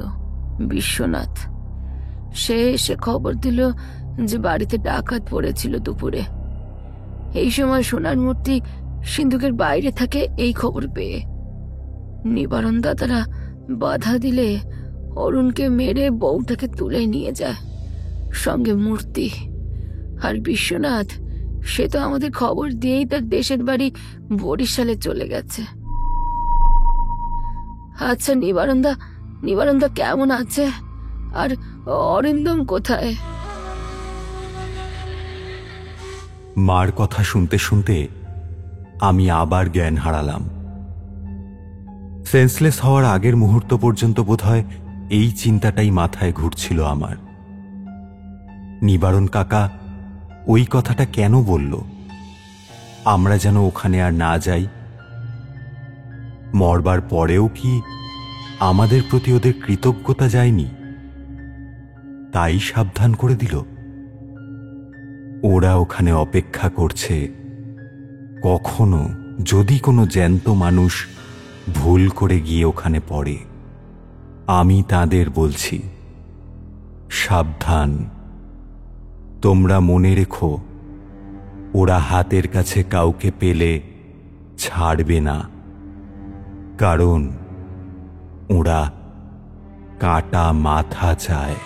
বিশ্বনাথ। সে এসে খবর দিল যে বাড়িতে ডাকাত পড়েছিল দুপুরে। এই সময় সোনার মূর্তি সিন্ধুকের বাইরে থাকে এই খবর পেয়ে নিবারণ দাদারা বাধা দিলে অরুণকে মেরে বউটাকে তুলে নিয়ে যায়, সঙ্গে মূর্তি। আর বিশ্বনাথ, সে তো আমাদের খবর দিয়েই তার দেশের বাড়ি বরিশালে চলে গেছে। আচ্ছা, নিবারণদা কেমন আছে? আর অরিন্দম কোথায়? মার কথা শুনতে শুনতে আমি আবার জ্ঞান হারালাম। সেন্সলেস হওয়ার আগের মুহূর্ত পর্যন্ত বোধহয় এই চিন্তাটাই মাথায় ঘুরছিল আমার। নিবারণ কাকা ওই কথাটা কেন বলল? আমরা যেন ওখানে আর না যাই। মরবার পরেও কি আমাদের প্রতি ওদের কৃতজ্ঞতা যায়নি? তাই সাবধান করে দিল। ওরা ওখানে অপেক্ষা করছে, কখনো যদি কোনো জ্যান্ত মানুষ ভুল করে গিয়ে ওখানে পড়ে। আমি তাদের বলছি, সাবধান, তোমরা মনে রেখো, ওরা হাতের কাছে কাউকে পেলে ছাড়বে না, কারণ ওরা কাটা মাথা চায়।